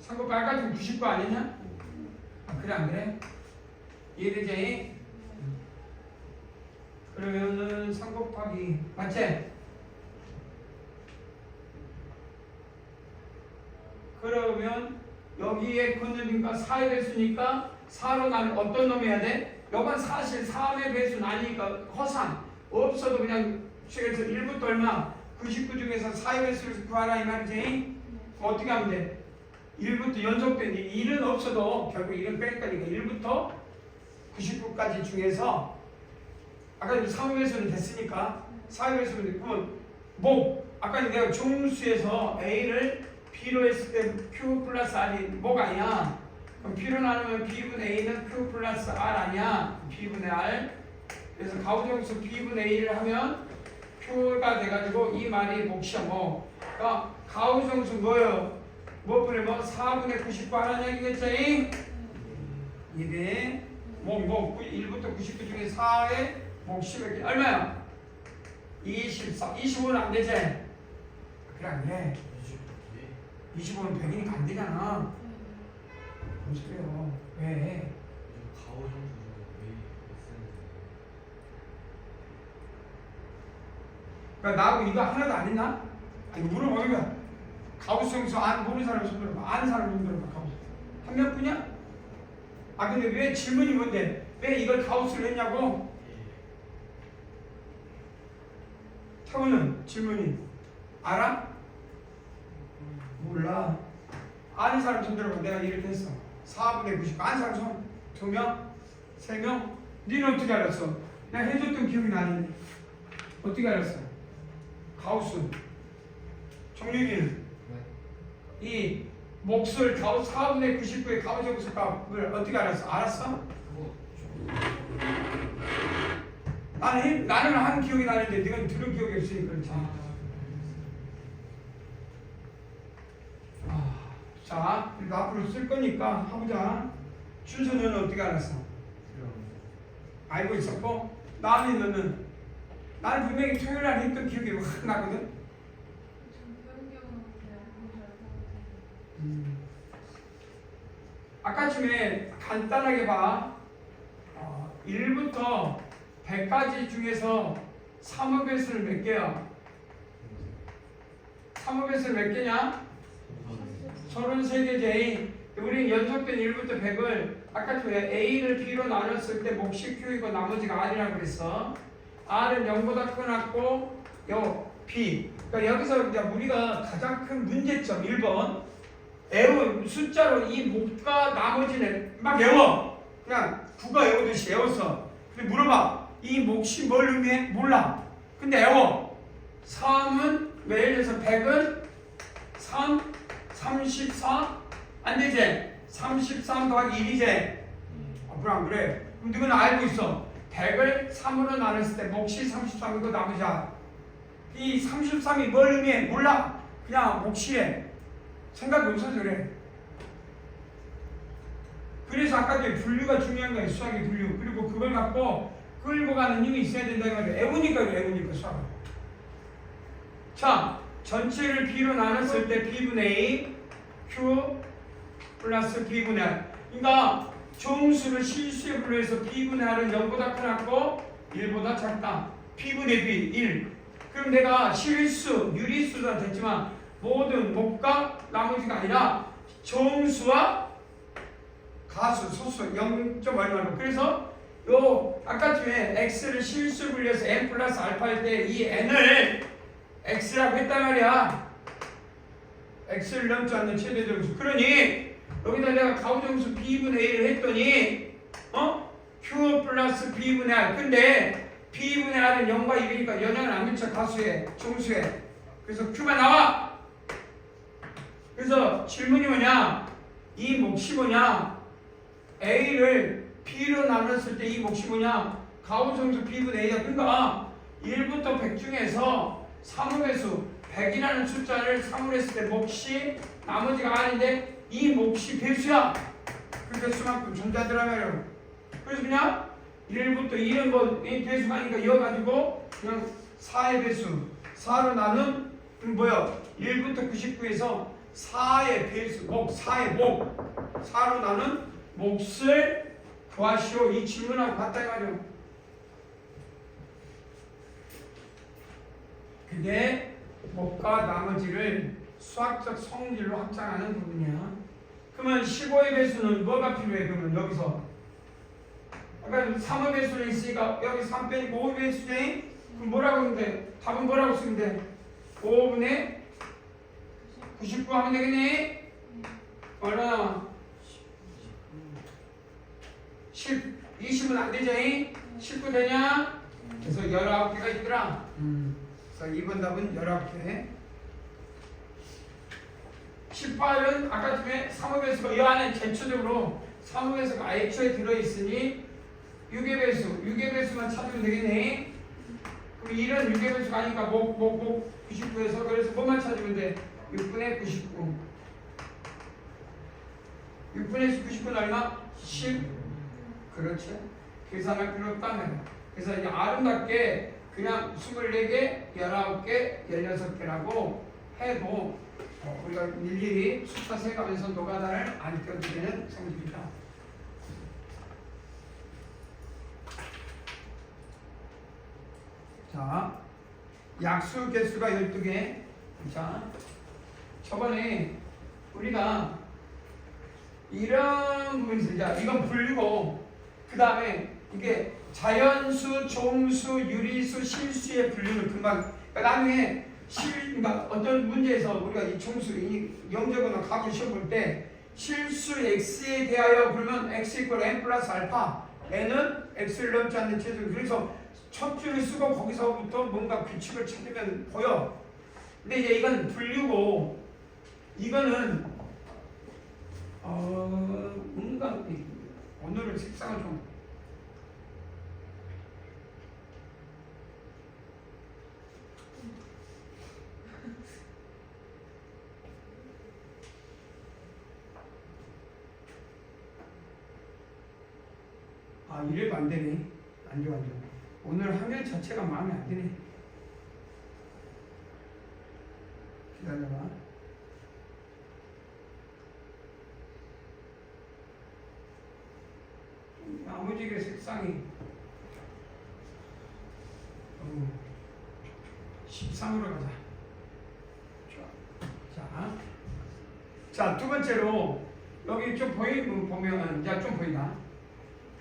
3 곱하기 아까 99 아니냐? 아, 그래 안 그래? 이해되지? 그러면은 3 곱하기 맞지? 그러면 여기에 건너니까 4의 배수니까 4로 나면 어떤 놈이 해야 돼? 이건 사실 3의 배수는 아니니까 허상 없어도 그냥 그래서 1부터 얼마? 99 중에서 4의 배수를 구하라 이 말이지? 어떻게 하면 돼? 1부터 연속된 1은 없어도 결국 1은 뺄 거니까 1부터 99까지 중에서 아까 3의 배수는 됐으니까 4의 배수는 됐고 뭐 아까 내가 정수에서 A를 B로 했을 때 Q 플러스 R이 뭐가 아니야? 그럼 B로 나누면 B분의 A는 Q 플러스 R 아니야? B분의 R. 그래서 가우정수 B분의 A를 하면 Q가 돼가지고 이 말이 몫이야 뭐. 그러니까 가우정수 뭐예요? 뭐분의 뭐? 4분의 99 하라는 얘기겠지? 이게 뭐 1부터 99 중에 4의 몫이 몇 개? 얼마야? 24. 25는 안 되지? 그래 안 돼. 25는 100이니까 안 되잖아. 무슨 소리야? 왜? 그러니까 나하고 이거 하나도 안 했나? 아니 물어보니까 가우스형수 안 모르는 사람 손 들어봐. 아는 사람 손 들어봐. 가우스 한 명뿐이야? 아 근데 왜 질문이 뭔데? 왜 이걸 가우스를 했냐고? 태우는 질문이 알아? 몰라. 아는 사람 손 들어봐. 내가 이렇게 했어. 4분의 99. 아는 사람 손 2명? 3명? 니는 어떻게 알았어? 내가 해줬던 기억이 나는데 어떻게 알았어? 가우스 정유기는 이 몫을 가우스 4분의 99의 가우스 정수 값을 어떻게 알았어? 알았어? 나는 한 기억이 나는데 네가 들은 기억이 없으니까 그렇지. 자, 그리고 앞으로 쓸 거니까 하보자. 준서는 어떻게 알았어? 알고 있었고 나는 너는 나는 분명히 토요일 날 했던 기억이 확 나거든. 아까쯤에 간단하게 봐. 1부터 100까지 중에서 3의 배수는 몇 개야? 3의 배수는 몇 개냐? 33개지. 우리 연속된 1부터 100을 아까쯤에 A를 B로 나눴을 때 몫이 Q이고 나머지가 R이라고 그랬어. R은 0보다 크고 요 B. 그러니까 여기서 이제 우리가 가장 큰 문제점 1번 외워 숫자로 이 몫과 나머지는 막 외워. 그냥 국어 외우듯이 외웠어. 근데 물어봐. 이 몫이 뭘 의미해? 몰라. 근데 외워. 3은 예를 들어서 100은 3, 34 안 되지? 33 더하기 1이지? 그래 안 그래? 그럼 너는 알고 있어. 100을 3으로 나눴을 때 몫이 33이고 나머지야. 이 33이 뭘 의미해? 몰라. 그냥 몫이래. 생각이 없어서 그래. 그래서 아까 전에 분류가 중요한 거야. 수학의 분류. 그리고 그걸 갖고 끌고 가는 힘이 있어야 된다는 말이야. 애우니까 수학을. 자, 전체를 B로 나눴을 때 B분의 A Q 플러스 B분의 R. 그러니까 정수를 실수의 분류해서 B분의 R은 0보다 크고 1보다 작다. P분의 B 1. 그럼 내가 실수, 유리수가 됐지만 모든 몫과 나머지가 아니라 정수와 가수, 소수 0. 얼마로. 그래서 요 아까 전에 x를 실수 분류해서 n 플러스 알파일 때 이 n을 x라고 했단 말이야. x를 넘지 않는 최대 정수. 그러니 여기다 내가 가우정수 b분의 a를 했더니 q 플러스 b분의 r. 근데 b분의 r은 0과 1이니까 영향을 안 미쳐. 가수에 정수에. 그래서 q가 나와. 그래서 질문이 뭐냐? 이 몫이 뭐냐? a를 b로 나눴을 때 이 몫이 뭐냐? 가우정수 b분의 a야. 그러니까 1부터 100 중에서 3의 배수 100이라는 숫자를 3으로 했을 때 몫이 나머지가 r인데 이 몫이 배수야. 그 배수만큼 존재하더라고요. 그래서 그냥 1부터 2는 뭐 배수가 아니니까 이어가지고 그냥 4의 배수 4로 나눈 뭐야? 1부터 99에서 4의 배수, 목, 4의 목, 4로 나눈 몫을 구하시오. 이 질문하고 같다 이 말이에요. 그게 목과 나머지를 수학적 성질로 확장하는 부분이야. 그러면 15의 배수는 뭐가 필요해? 그러면 여기서 그러니까 3의 배수는 있으니까 여기 3 빼니까 5의 배수지? 그럼 뭐라고 하면 돼? 답은 뭐라고 쓰면 돼? 5분의 99 하면 되겠니? 얼마 나와? 10, 20은 안 되지? 19 되냐? 그래서 19개가 있더라. 그래서 2번 답은 19개. 18은 아까 전에 3의 배수가 이 안에 개초적으로 3의 배수가 애초에 들어있으니 6의 배수, 6의 배수만 찾으면 되겠네. 그럼 1은 6의 배수가 아니니까 목 99에서 그래서 뭐만 찾으면 돼? 6분의 99. 6분의 99는 얼마? 10. 그렇죠. 계산할 필요 없다면. 그래서 이제 아름답게 그냥 24개, 19개, 16개라고 해도 우리가 일일이 숫자 세가면서 노가다를 안 껴드리는 성질이다. 자, 약수 개수가 12개. 자, 저번에 우리가 이런 부분이 있어요. 자, 이건 분류고, 그 다음에 이게 자연수, 종수, 유리수, 실수의 분류를 금방, 그러니까 나중에 그러니까 어떤 문제에서 우리가 이 종수, 이 영적으로 가고 시험 볼 때 실수 x에 대하여 그러면 x 이퀄 n 플러스 알파, n은 x를 넘지 않는 최소. 그래서 첫 줄을 쓰고 거기서부터 뭔가 규칙을 찾으면 보여. 근데 이제 이건 분류고, 이거는 뭔가 오늘은 색상을 좀 이래도 안 되네. 안 좋아. 오늘 화면 자체가 마음에 안 드네. 기다려봐. 나머지의 색상이 13으로 가자. 자, 두 번째로 여기 좀 보면 이제 좀 보인다.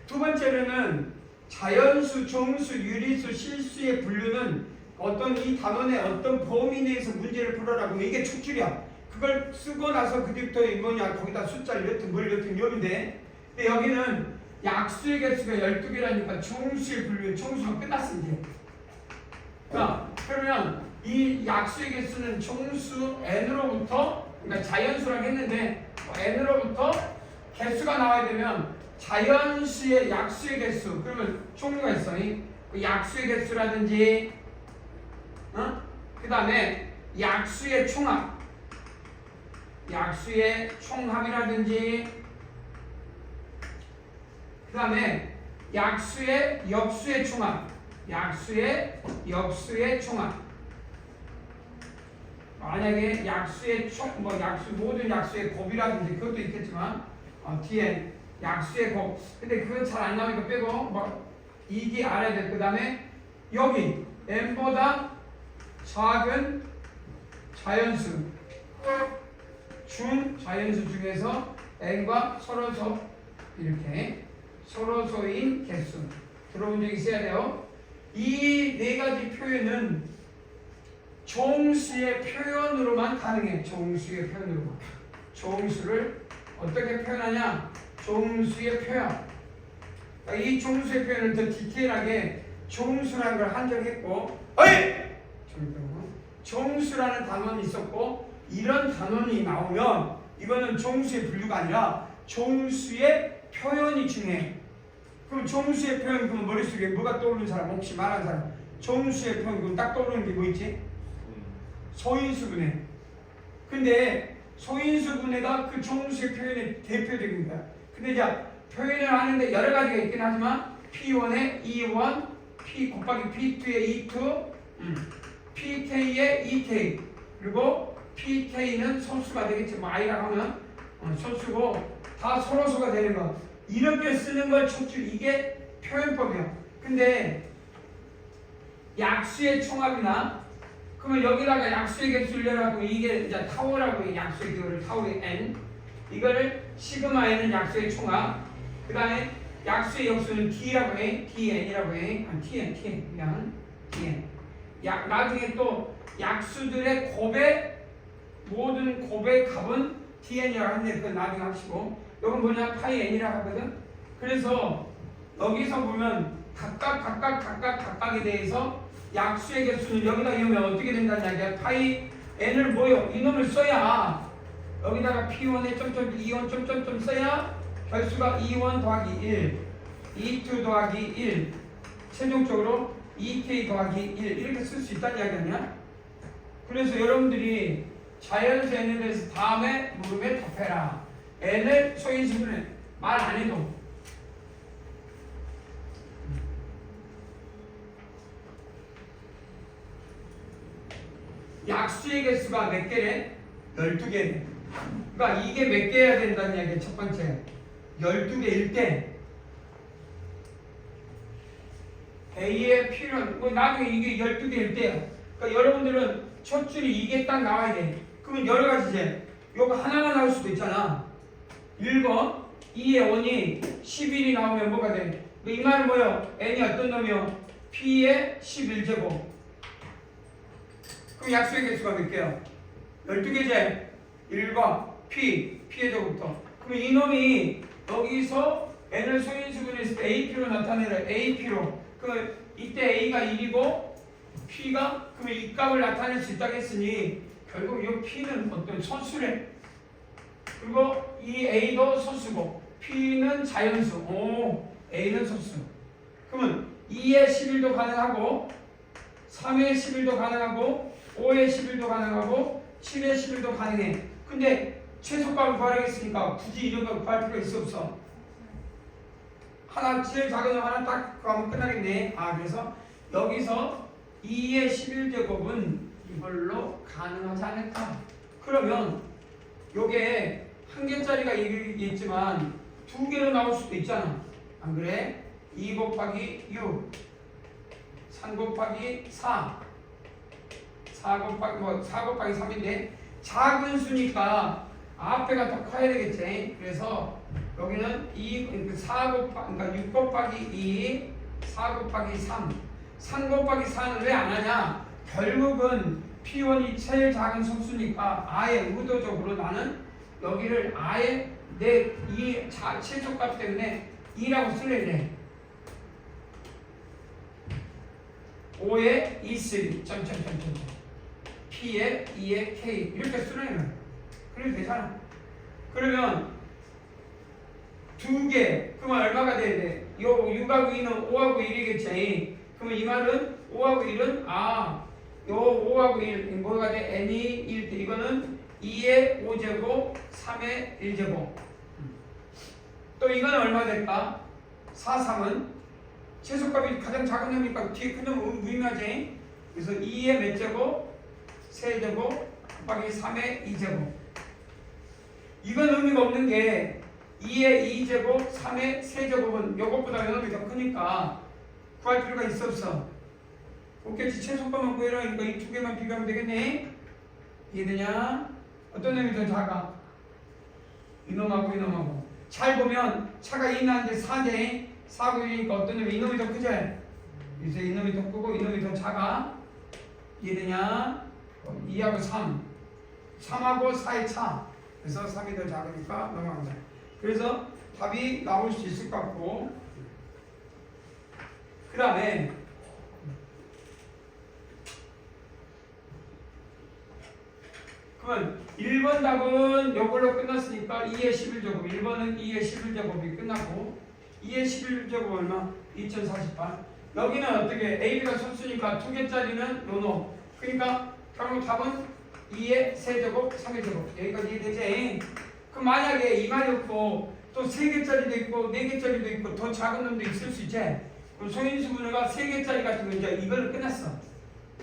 두 번째로는 자연수, 종수, 유리수, 실수의 분류는 어떤 이 단원의 어떤 범위 내에서 문제를 풀어라고. 이게 축줄이야. 그걸 쓰고 나서 그 뒤부터 뭐냐 거기다 숫자를 넣든 뭘 넣든 여기인데, 근데 여기는 약수의 개수가 12개라니까 종수의 분류, 종수가 끝났어 이제. 자, 그러면 이 약수의 개수는 종수 n으로부터, 그러니까 자연수라고 했는데 n으로부터 개수가 나와야 되면 자연수의 약수의 개수, 그러면 종류가 있어. 약수의 개수라든지, 그 다음에 약수의 총합, 약수의 총합이라든지, 그 다음에 약수의 역수의 총합, 약수의 역수의 총합. 만약에 약수의 모든 약수의 곱이라든지 그것도 있겠지만 뒤에 약수의 곱. 근데 그건 잘 안 나오니까 빼고 이게 알아야 돼. 그 다음에 여기 n보다 작은 자연수, 중 자연수 중에서 n과 서로서 이렇게 서로서인 개수 들어본 적이 있어야 돼요. 이 네 가지 표현은 종수의 표현으로만 가능해. 종수의 표현으로만. 종수를 어떻게 표현하냐? 종수의 표현. 그러니까 이 종수의 표현을 더 디테일하게 종수라는 걸 한정했고, 종수라는 단원이 있었고, 이런 단원이 나오면 이거는 종수의 분류가 아니라 종수의 표현이 중요해. 그럼 종수의 표현, 그럼 머릿속에 뭐가 떠오르는 사람? 혹시 말하는 사람? 종수의 표현, 그럼 딱 떠오르는 게 뭐 있지? 소인수분해. 근데 소인수분해가 그 종수의 표현의 대표적인 거야. 근데 이제 표현을 하는데 여러 가지가 있긴 하지만 P1에 E1, P 곱하기 P2에 E2, PK에 EK, 그리고 PK는 소수가 되겠지. 뭐 I라고 하면 소수고 다 서로수가 되는 거. 이렇게 쓰는 걸 척추 이게 표현법이야. 근데 약수의 총합이나 그러면 여기다가 약수의 개수를 내라고 이게 이제 타우라고 해. 약수의 기호를 타우의 n 이거를 시그마 n은 약수의 총합 그 다음에 약수의 역수는 d라고 해. dn이라고 해. tn 그냥 tn 나중에 또 약수들의 곱의 모든 곱의 값은 tn이라고 하는데 그건 나중에 하시고 이건 뭐냐 파이 n이라고 하거든. 그래서 여기서 보면 각각에 대해서 약수의 개수는 여기다 이으면 어떻게 된다는 이야기야. 파이 n을 뭐요? 이놈을 써야 여기다가 p1에 점점 2원 점점점 써야 결수가 2원 더하기 1 2 더하기 1 최종적으로 2k 더하기 1 이렇게 쓸 수 있다는 이야기 아니야? 그래서 여러분들이 자연수 n에 대해서 다음에 물음에 답해라. n을 소인수분해 말 안 해도 약수의 개수가 몇 개래? 12개래. 그러니까 이게 몇 개여야 된다는 이야기야. 첫 번째 12개일 때 A의 P는 뭐 나중에 이게 12개일 때야. 그러니까 여러분들은 첫 줄이 이게 딱 나와야 돼. 그러면 여러 가지지. 요거 하나만 나올 수도 있잖아. 1번 2의 원이 11이 나오면 뭐가 돼? 이 말은 뭐예요? n이 어떤 놈이요? P의 11제곱. 그럼 약수의 개수가 몇 개야? 12개제. 1과 P의 제곱부터. 그럼 이놈이 여기서 n을 소인수분했을 때 AP로 나타내라. AP로. 그 이때 A가 1이고 P가 그러면 이 값을 나타낼 수 있다고 했으니 결국 이 P는 어떤 소수래. 그리고 이 A도 소수고 P는 자연수. 오, A는 소수. 그러면 2의 11도 가능하고 3의 11도 가능하고 5의 11도 가능하고 7의 11도 가능해. 근데 최소값을 구하라겠으니까 굳이 이런 거 구할 필요가 있어 없어? 하나 제일 작은 놈 하나 딱 구하면 끝나겠네. 그래서 여기서 2의 11제곱은 이걸로 가능하지 않을까? 그러면 요게 한 개짜리가 있지만 두 개로 나올 수도 있잖아. 안 그래? 2 곱하기 6 3 곱하기 4 4 곱하기 3인데 작은 수니까 앞에가 더 커야 되겠지. 그래서 여기는 그러니까 6 곱하기 2 4 곱하기 3 곱하기 4는 왜 안 하냐? 결국은 P1이 제일 작은 소수니까 아예 의도적으로 나는 여기를 아예 내 이 최소값 때문에 2라고 쓸래. 5에 2 쓰리 P에 2에 K 이렇게 쓰려면 그래도 되잖아. 그러면 두 개 그러면 얼마가 돼야 돼? 요 6하고 2는 5하고 1이겠지. 그러면 이 말은 5하고 1은 요 5하고 1 뭐가 돼? n이 1때 이거는 2의 5제곱 3의 1제곱. 또 이건 얼마 될까? 4, 3은 최소값이 가장 작은 놈이니까 뒤에 큰 놈은 무의미하지. 그래서 2의 몇 제곱? 세제곱 곱하기 3의 2제곱. 이건 의미가 없는 게 2의 2제곱 3의 세제곱은 요것보다 요놈이 더 크니까 구할 필요가 있어 없어? 없겠지. 최소값만 구해라. 그러니까 이 두 개만 비교하면 되겠네. 이해되냐? 어떤 놈이 더 작아? 이놈하고 이놈하고. 잘 보면 차가 2 나는데 4대 4고 1이니까 어떤 놈이 이놈이 더 크지? 그래서 이놈이 더 크고 이놈이 더 작아. 이해되냐? 2하고 3하고 4의 차. 그래서 3이 더 작으니까 넘어간다. 그래서 답이 나올 수 있을 것 같고, 그 다음에 그러면 1번 답은 이걸로 끝났으니까 2의 11제곱 1번은 2의 11제곱이 끝났고 2의 11제곱 얼마? 2048. 여기는 어떻게 AB가 소수니까 두 개짜리는 요노. 그러니까 결국 답은 2의 세제곱 3의 제곱. 여기까지 이해되지? 그럼 만약에 이 말이 없고 또 3개짜리도 있고 4개짜리도 있고 더 작은 놈도 있을 수 있지? 그럼 소인수 분해가 3개짜리 같은 거 이제 이거는 끝났어.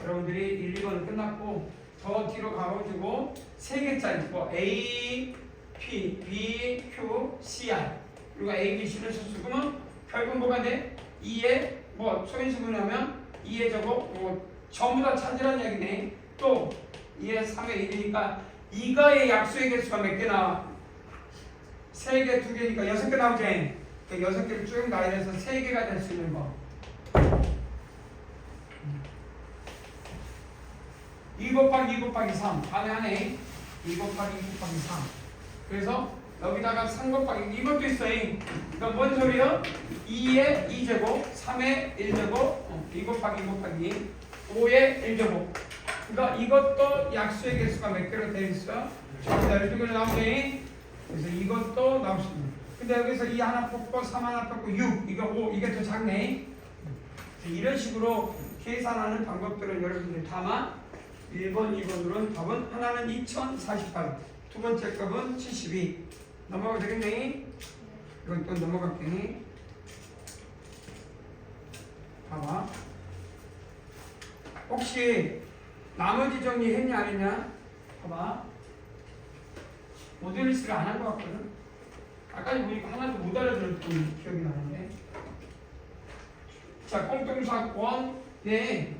여러분들이 1, 2번은 끝났고 더 뒤로 가로주고 3개짜리 뭐 A, P, B, Q, CR 그리고 A, B, C를 썼어. 그러면 결국 뭐가 돼? 2에 뭐 소인수분하면 2에 저거 뭐 전부 다 찾으라는 얘기네. 또 2에 3에 1이니까 이거의 약수의 개수가 몇 개 나와? 3개, 2개니까 6개 나오지? 6개를 쭉 나열해서 3개가 될 수 있는 거. 2 곱하기 2 곱하기 3 안에 하네. 2 곱하기 2 곱하기 3 그래서 여기다가 3 곱하기 이것도 있어요. 그러니까 뭔 소리야? 2에 2제곱 3에 1제곱 2 곱하기 2 곱하기 5에 1제곱 그러니까 이것도 약수의 개수가 몇 개로 되어 있어? 전부 다 12개로 나오네. 그래서 이것도 나올 수 있는. 근데 여기서 2 하나 뽑고 3 하나 뽑고 6 이거 5 이게 더 작네. 이런 식으로 계산하는 방법들은 여러분들 다만 1번, 2번으로는 답은 하나는 2048 두 번째 값은 72 넘어가도 되겠네. 이건 또 넘어갈게. 봐봐. 혹시 나머지 정리했냐 안 했냐? 봐봐. 모델리스트를 안 한 것 같거든. 아까 보니까 하나도 못 알아들었던 기억이 나는데. 자, 공통수학원 네.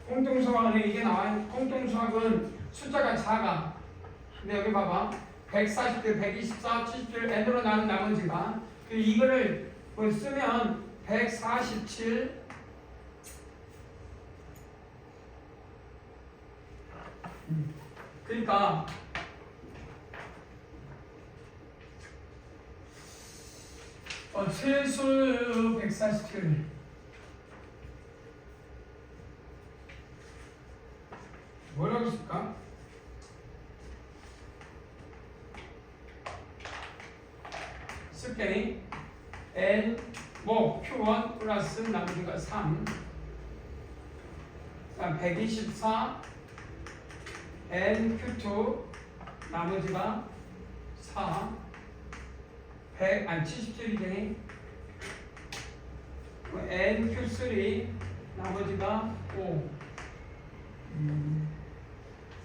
공통수학원에 이게 나와요. 공통수학은 숫자가 작아. 근데 여기 봐봐. 140대 124, 70대 n으로 나눈 나머지가 이거를 뭐 쓰면 147 그러니까 최소 147 뭐라고 쓸까? 쓸게 n 뭐 q1 플러스 나머지가 3 124 n q2 나머지가 4 100 아니 77이네. n q3 나머지가 5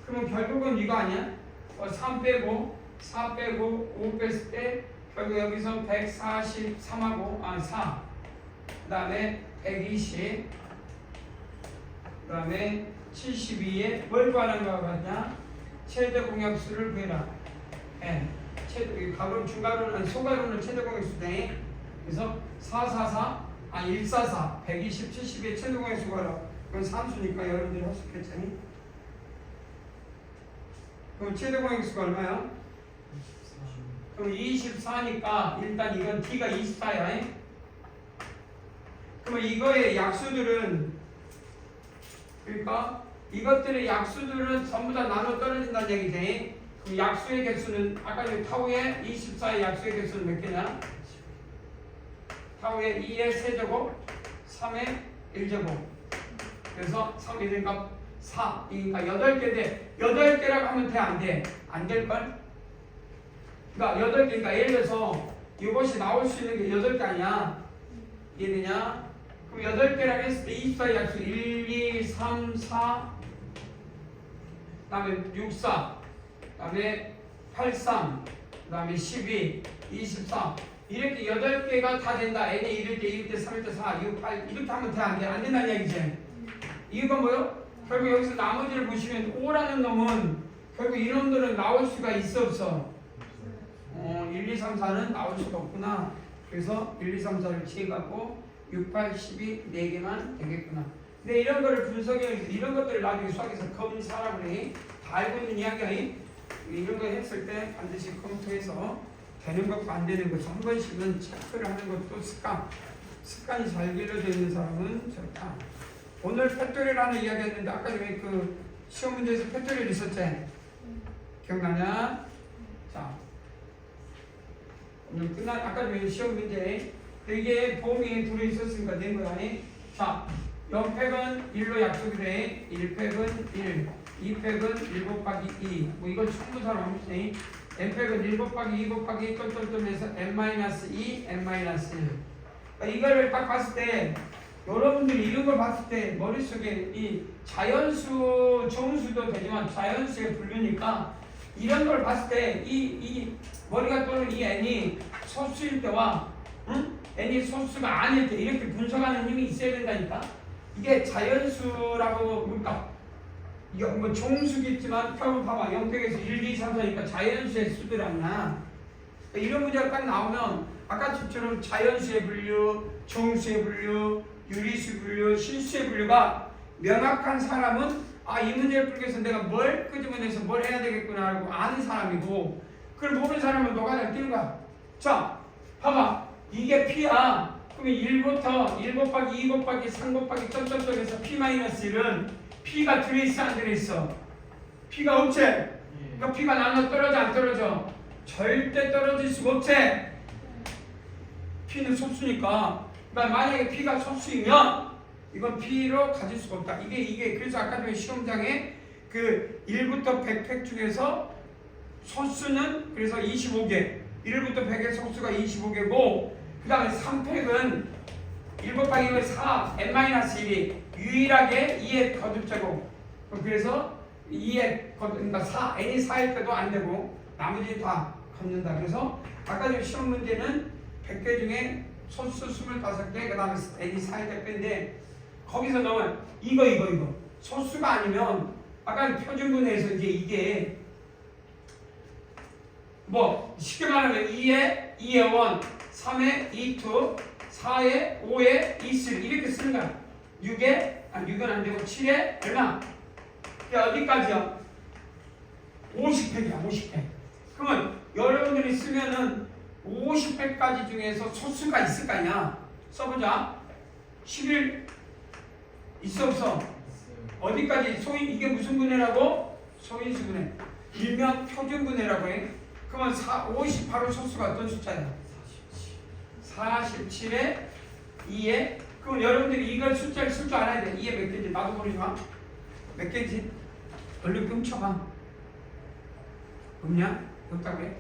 그러면 결국은 이거 아니야? 3 빼고 4 빼고 5 뺐을 때 결국 여기서 143하고 4 그 다음에 120 그 다음에 72에 뭘 구하는 거 같냐? 최대 공약수를 구해라. n 가로 중가로는 소가로는 최대 공약수네. 그래서 144 120 70의 최대 공약수 구하라. 그건 산수니까 여러분들이 할 수 있겠지. 그럼 최대 공약수가 얼마야? 그럼 24니까 일단 이건 D가 24야. 그러면 이거의 약수들은 그러니까 이것들의 약수들은 전부 다 나눠 떨어진다는 얘기지. 그럼 약수의 개수는 아까 여기 타우의 24의 약수의 개수는 몇 개냐? 타우의 2의 세제곱 3의 1제곱 그래서 3이니까 4 그러니까 8개인데 8개라고 하면 돼 안 돼? 안 될걸? 그러니까 8개니까 예를 들어서 이것이 나올 수 있는 게 8개 아니야. 이해되냐? 그럼 8개라고 했을 때 24의 약수 1, 2, 3, 4 그 다음에 6, 4 그 다음에 8, 3 그 다음에 12, 24 이렇게 8개가 다 된다. n이 1일 때, 2일 때, 3일 때, 4, 6, 8 이렇게 하면 돼 안 돼? 안 된다는 얘기지. 이유가 뭐요? 결국 여기서 나머지를 보시면 5라는 놈은 결국 이놈들은 나올 수가 있어 없어? 1, 2, 3, 4는 나올 수가 없구나. 그래서 1, 2, 3, 4를 취해갖고 6, 8, 12 4개만 되겠구나. 근데 이런 거를 분석해 이런 것들을 나중에 수학에서 검사라고 그래. 다 알고 있는 이야기야. 이런 거 했을 때 반드시 검토해서 되는 것과 안 되는 것 한 번씩은 체크를 하는 것도 습관이 잘 길러져 있는 사람은 좋다. 오늘 팩토리라는 이야기 했는데 아까 전에 그 시험 문제에서 팩토리를 있었지? 기억나냐? 자, 오늘 끝난 아까 전에 시험 문제 이게 범위에 들어있었으니까 낸 거야. 자, 0팩은 1로 약속이 돼. 1팩은 1, 2팩은 1 곱하기 2 뭐 이걸 충분사로 하면 돼. n팩은 1 곱하기 2 곱하기 점점점에서 n-2, n-1 그러니까 이거를 딱 봤을 때 여러분들이 이런 걸 봤을 때 머릿속에 이 자연수, 정수도 되지만 자연수의 분류니까 이런 걸 봤을 때 이 머리가 떠는 이 n이 소수일 때와 n이 소수가 아닐 때 이렇게 분석하는 힘이 있어야 된다니까. 이게 자연수라고 그러니까 뭐 종수겠지만 표본 봐봐. 0팩에서 1, 2, 3, 4니까 자연수의 수들 아니야. 이런 문제가 딱 나오면 아까처럼 자연수의 분류, 정수의 분류, 유리수 분류, 실수의 분류가 명확한 사람은 이 문제를 풀기 위해서 내가 뭘 끄집어내서 뭘 해야 되겠구나 하고 아는 사람이고, 그걸 모르는 사람은 노가다를 띄는 거야. 자, 봐봐. 이게 P야. 그러면 1부터 1 곱하기 2 곱하기 3 곱하기 점점점에서 P-1은 P가 들어있어 안 들어있어? P가 없지? 그러니까 P가 나눠 떨어져 안 떨어져? 절대 떨어질 수가 없지? P는 소수니까. 그러니까 만약에 P가 소수이면 이건 P로 가질 수가 없다. 이게 그래서 아까 전 시험장에 그 1부터 100팩 중에서 소수는 그래서 25개, 1부터 100의 소수가 25개고, 그 다음에 3팩은 1 곱하기 2는 4, n-1이 유일하게 2의 거듭제곱. 그래서 2의 그러니까 4, n이 4일 때도 안 되고 나머지 다 걷는다. 그래서 아까 전 시험 문제는 100개 중에 소수 25개, 그 다음에 n이 4일 때 뺀데, 거기서 넣으면 이거 소수가 아니면 아까 표준분해에서 이제 이게 뭐 쉽게 말하면 2의 2의 1, 3의 2, 2, 4의 5의 2, 3 이렇게 쓰는 거야. 6은 안 되고 7의 얼마? 어디까지야? 50팩이야. 50팩. 그러면 여러분들이 쓰면은 50팩까지 중에서 소수가 있을 거 아니야. 써보자. 11 있어 없어? 어디까지? 이게 무슨 분해라고? 소인수 분해. 일명 표준 분해라고 해. 그러면 50 바로 소수가 어떤 숫자야? 47에 2에. 그럼 여러분들이 이걸 숫자를 쓸 줄 알아야 돼. 2에 몇 개인지 나도 모르지만 몇 개인지 얼른 끔쳐봐. 없냐? 없다고 해?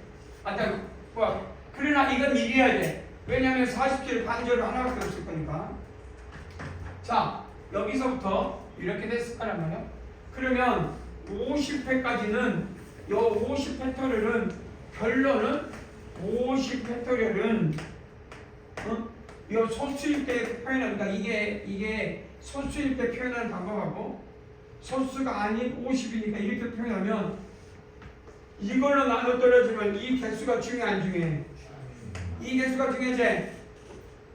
그러나 이건 1이어야 돼. 왜냐하면 47 반절로 하나밖에 없을 거니까. 자, 여기서부터 이렇게 됐을 거란 말이야. 그러면 50회까지는 요 50팩토리얼은 결론은 50팩토리얼은 요 소수일 때 표현한다. 이게 소수일 때 표현하는 방법하고 소수가 아닌 50이니까 이렇게 표현하면 이걸로 나눠 떨어지면 이 개수가 중요해 안 중요해? 이 개수가 중요하지?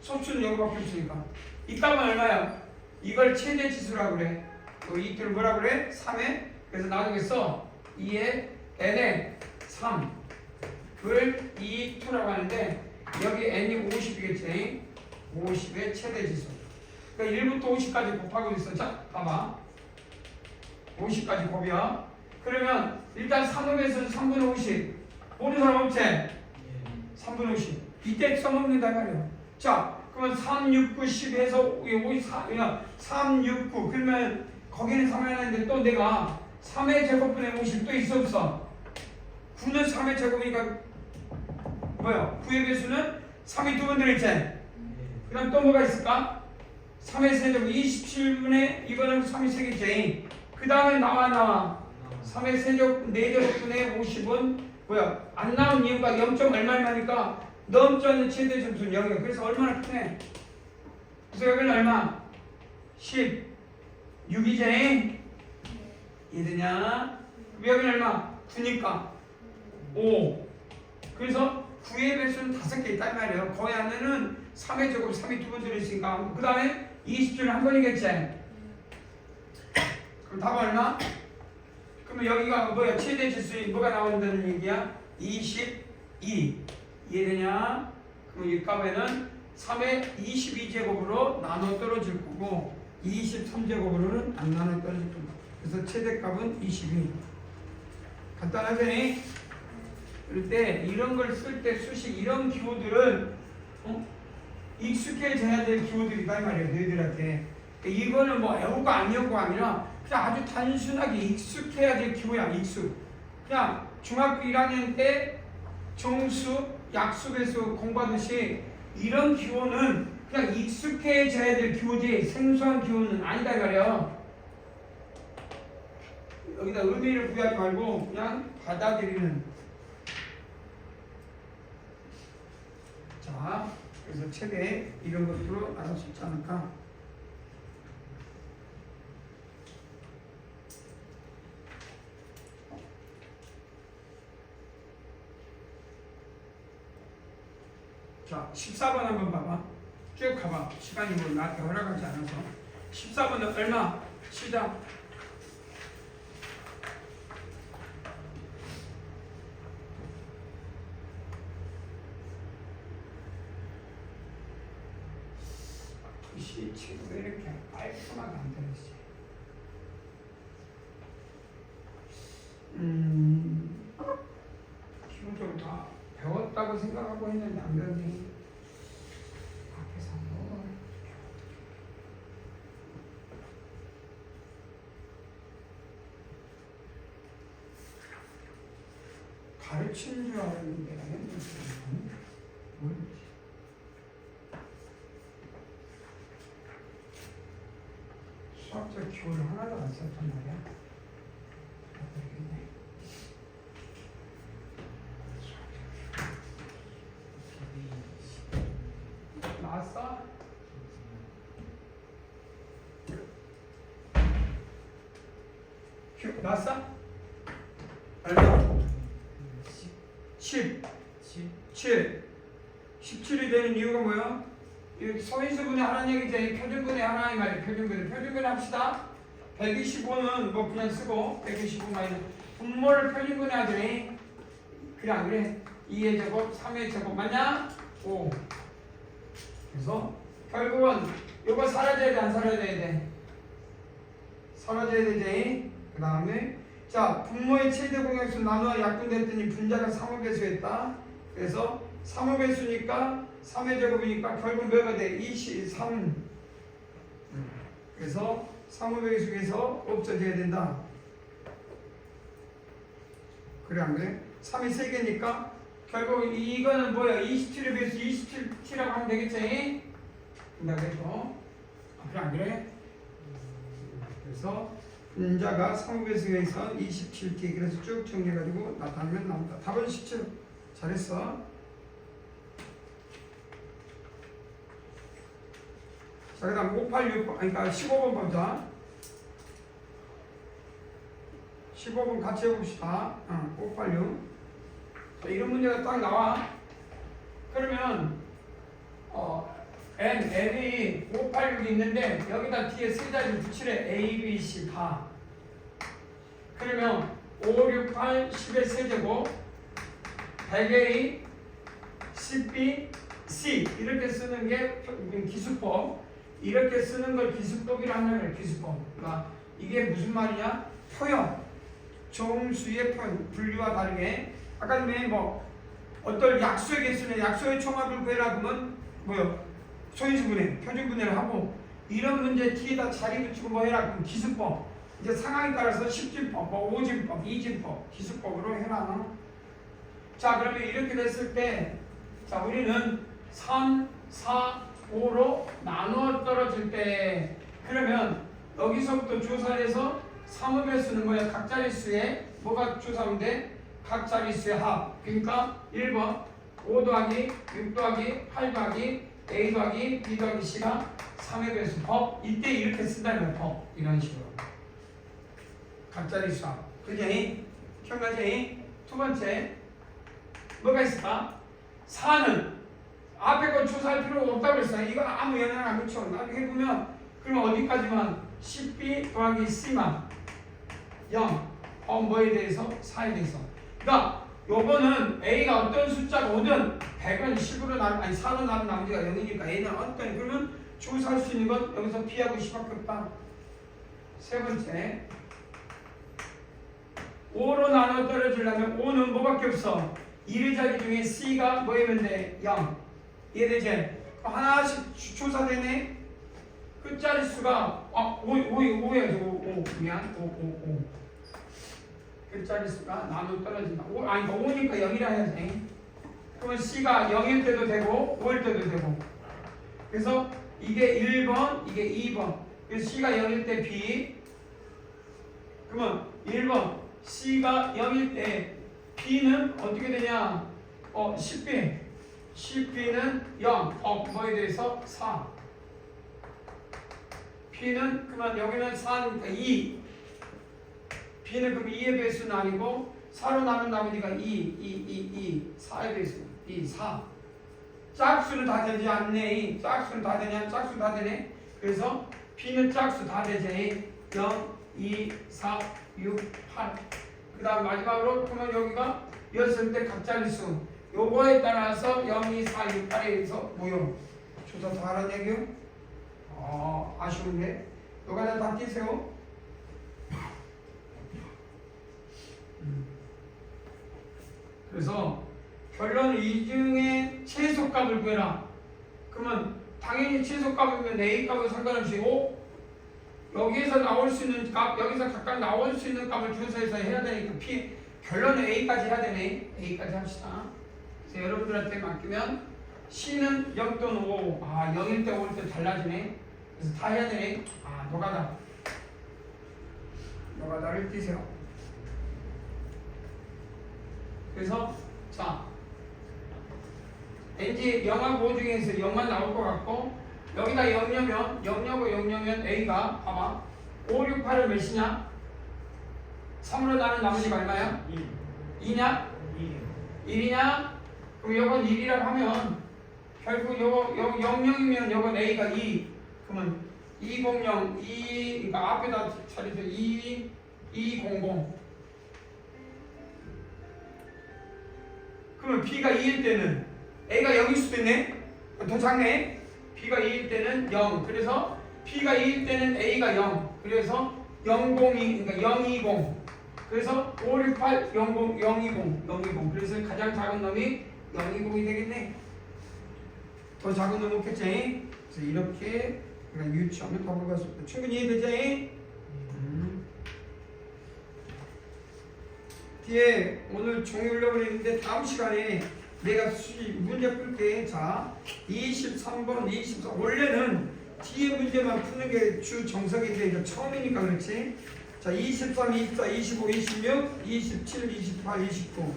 소수는 여기밖에 없으니까. 이 값은 얼마야? 이걸 최대 지수라고 그래. 이 틀을 뭐라고 그래? 3에. 그래서 나중에 써. 2에 n에 3. 그걸 2, 2라고 하는데 여기 n이 50이겠지? 50의 최대 지수. 그러니까 1부터 50까지 곱하고 있어. 자, 봐봐. 50까지 곱이야. 그러면 일단 3읍에서는 3분의 50. 모르는 사람 없지? 3분의 50. 이때 써먹는다 말이야. 자, 그러면 3, 6, 9, 10 해서 3, 6, 9 그러면 거기는 3이 하나인데 또 내가 3의 제곱분의 50 또 있어 없어? 9는 3의 제곱이니까 뭐야? 9의 배수는 3이 두 번 들어있지? 그 다음 또 뭐가 있을까? 3의 세제곱 27분의 이거는 3이 세개지. 그 다음에 나와 3의 세제곱 4제곱분의 50은 뭐야? 안 나온 이유가 0. 얼마니까 넘자는 최대 점수는 0이야. 그래서 얼마나 크네. 그래서 여기는 얼마? 16이지? 이해되냐? 여기는 얼마? 9니까 5. 그래서 9의 배수는 5개 있단 말이에요. 거의 안에는 3의 제곱 3이 두 번 들어있으니까. 그 다음에 20줄은 한 번이겠지? 그럼 답은 얼마? 그러면 여기가 뭐야? 최대 지수이 뭐가 나온다는 얘기야? 22. 이해되냐? 그럼 이 값에는 3의 22제곱으로 나눠 떨어질 거고 23제곱으로는 안 나눠 떨어질 겁니다. 그래서 최대값은 22. 간단하지? 그럴 때 이런 걸 쓸 때 수식 이런 기호들은 익숙해져야 될 기호들이다 이 말이에요. 너희들한테. 이거는 뭐 애호가 아니었고 아니라 그냥 아주 단순하게 익숙해야 될 기호야. 익숙. 그냥 중학교 1학년 때 정수, 약수, 배수 공부하듯이 이런 기호는 그냥 익숙해져야 될 기호지 생소한 기호는 아니다 이 말이야. 여기다 의미를 부여하지 말고 그냥 받아들이는. 자, 그래서 책에 이런 것들로 나올 수 있지 않을까. 자, 14번 한번 봐봐. 쭉 가봐. 시간이 뭐 나한테 허락하지 않아서. 14번은 얼마? 시작. 글씨 책이 왜 이렇게 깔끔하게 안 되는지. 기본적으로 다 배웠다고 생각하고 했는데 안 배웠니? 앞에서 뭐 가르치는 줄 알았는데 했는데 모르겠지. 수학적 기호를 하나도 안 썼단 말이야. 모르겠네. 나왔어? 나왔어? 얼마? 10 17이 되는 이유가 뭐야? 이 소인수분의 하나는 얘기지. 표준분의 하나 이 말이야. 표준분 합시다. 125는 뭐 그냥 쓰고 125 마이너스 분모를 표준분해 하더니 그래 안 그래? 2의 제곱 3의 제곱 맞냐? 5. 그래서 결국은 이거 사라져야 돼 안 사라져야 돼? 사라져야 되지. 그 다음에 자 분모의 최대 공약수 나누어 약분됐더니 분자가 3의 배수했다. 그래서 3의 배수니까 3의 제곱이니까 결국 몇가 돼? 23. 그래서 3의 배수에서 없어져야 된다. 그래 안 그래? 3이 3개니까 결국 이거는 뭐야? 27의 배수 27T라고 하면 되겠지? 그래서 그래 안 그래? 그래서 분자가 3의 배수에서 27T. 그래서 쭉 정리해가지고 나타내면 나온다. 답은 17. 잘했어. 자, 그 다음 586, 그러니까 15번 보자. 15번 같이 해봅시다. 586. 자, 이런 문제가 딱 나와. 그러면, N이 586이 있는데, 여기다 뒤에 세 자리 붙이래. A, B, C 다. 그러면 5, 6, 8, 10의 세제곱, 100A, 10B, C. 이렇게 쓰는 게 기수법. 이렇게 쓰는 걸 기수법이라 하는 기수법. 그러니까 이게 무슨 말이냐? 표현. 정수의 표현. 분류와 다르게. 아까 전에 뭐 어떤 약수의 개수는 약수의 총합을 구해라 그러면 뭐요? 소인수분해, 표준분해를 하고 이런 문제 뒤에다 자리 붙이고 뭐 해라 그러면 기수법. 이제 상황에 따라서 10진법, 뭐 5진법, 2진법, 기수법으로 해라. 자 그러면 이렇게 됐을 때 자 우리는 3, 4, 5로 나누어 떨어질 때 그러면 여기서부터 조사해서 3의 배수는 뭐야? 각 자릿수에 뭐가 조사하면 돼? 각 자릿수의 합. 그러니까 1번 5 더하기 6 더하기 8 더하기 A 더하기 B 더하기 C가 3의 배수 법. 이때 이렇게 쓴다는 법. 이런 식으로 각 자릿수 합. 그지? 기억나지? 두 번째 뭐가 있을까? 4는 앞에 거 조사할 필요가 없다고 그랬어. 이거 아무 영향 안 미쳐. 나중에 보면 그러면 어디까지만 10B 더하기 C만 0. 뭐에 대해서? 4에 대해서. 그러니까 요거는 A가 어떤 숫자가 오든 100은 10으로 아니 4로 나눈 나머지가 0이니까 A는 어떤 그러면 조사할 수 있는 건 여기서 B하고 C밖에 없다. 세 번째 5로 나눠 떨어지려면 5는 뭐밖에 없어? 1의 자리 중에 C가 뭐이면 돼? 0. 이해되지? 하나씩 조사되네? 끝자릿수가 5야지 5 미안 5 끝자릿수가 나눠 떨어진다. 5니까 0이라 해야지. 그러면 C가 0일 때도 되고 5일 때도 되고 그래서 이게 1번, 이게 2번. 그래서 C가 0일 때 B. 그러면 1번 C가 0일 때 B는 어떻게 되냐? 10B. 10B는 0. 뭐에 대해서 4. B는 그러면 여기는 4니까 2. B는 그럼 2의 배수는 아니고 4로 나눈 나머지가 2, 4의 배수. 2, 4. 짝수는 다 되지 않네. 짝수는 다 되냐? 짝수 다 되네. 그래서 B는 짝수 다 되지. 0, 2, 4, 6, 8. 그 다음 마지막으로 그러면 여기가 였을 때 각자리수. 요거에 따라서 0, 2, 4, 6, 8에서 모여. 조사 다 하란 얘기요? 아쉬운데. 요거 다 띄세요. 그래서 결론은 이 중에 최소값을 구해라. 그러면 당연히 최소값이면 A 값은 상관없이 여기에서 나올 수 있는 값, 여기서 각각 나올 수 있는 값을 준수해서 해야 되니까 결론은 A까지 해야 되네. A까지 합시다. 그래서 여러분들한테 맡기면 C는 0 또는 5. 0일 때 5일 때 달라지네. 그래서 다 해야 되네. 노가다. 노가다를 띄세요. 그래서 자 왠지 0하고 5 중에서 0만 나올 것 같고 여기다 0녀면 0녀면 A가 봐봐 5, 6, 8은 몇이냐? 3으로 나눈 나머지가 얼마야? 2냐? 1이냐? 그럼 요건 1이라고 하면 결국 요거 00이면 요건 A가 2 그러면 200 그러니까 앞에다 차리죠 200 그러면 B가 2일 때는 A가 0일 수도 있네? 더 작네? B가 2일 때는 0. 그래서 B가 2일 때는 A가 0. 그래서 002, 그러니까 020. 그래서 568, 020. 그래서 가장 작은 놈이 020이 되겠네. 더 작은 놈 없겠지? 그래서 이렇게 그러니까 유추하면 답을 갈 수 있다. 충분히 이해되지? 뒤에 오늘 종이 올려버리는데 다음 시간에 내가 문제 풀게. 자, 23번, 24. 원래는 뒤에 문제만 푸는 게 주 정석인데 이제 처음이니까 그렇지. 자, 23, 24, 25, 26, 27, 28, 29.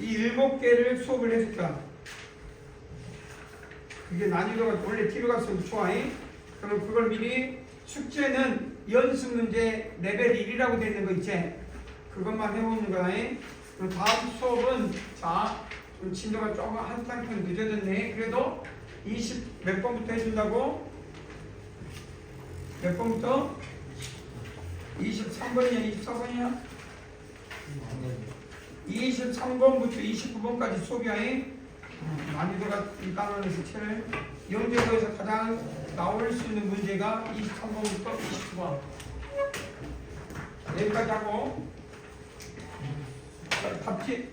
이 7개를 수업을 해줄 거야. 그게 난이도가 원래 뒤로 갈수록 좋아. 그럼 그걸 미리 숙제는 연습 문제 레벨 1이라고 되어 있는 거 있지? 그것만 해보는 거야. 그리고 다음 수업은 자, 좀 진도가 조금 한 단계 늦어졌네. 그래도 20 몇 번부터 해준다고? 몇 번부터? 23번이냐 24번이냐? 23번부터 29번까지 수업이야. 난이도가 이 단원에서 제일 영재고에서 가장 나올 수 있는 문제가 23번부터 29번. 여기까지 하고 답지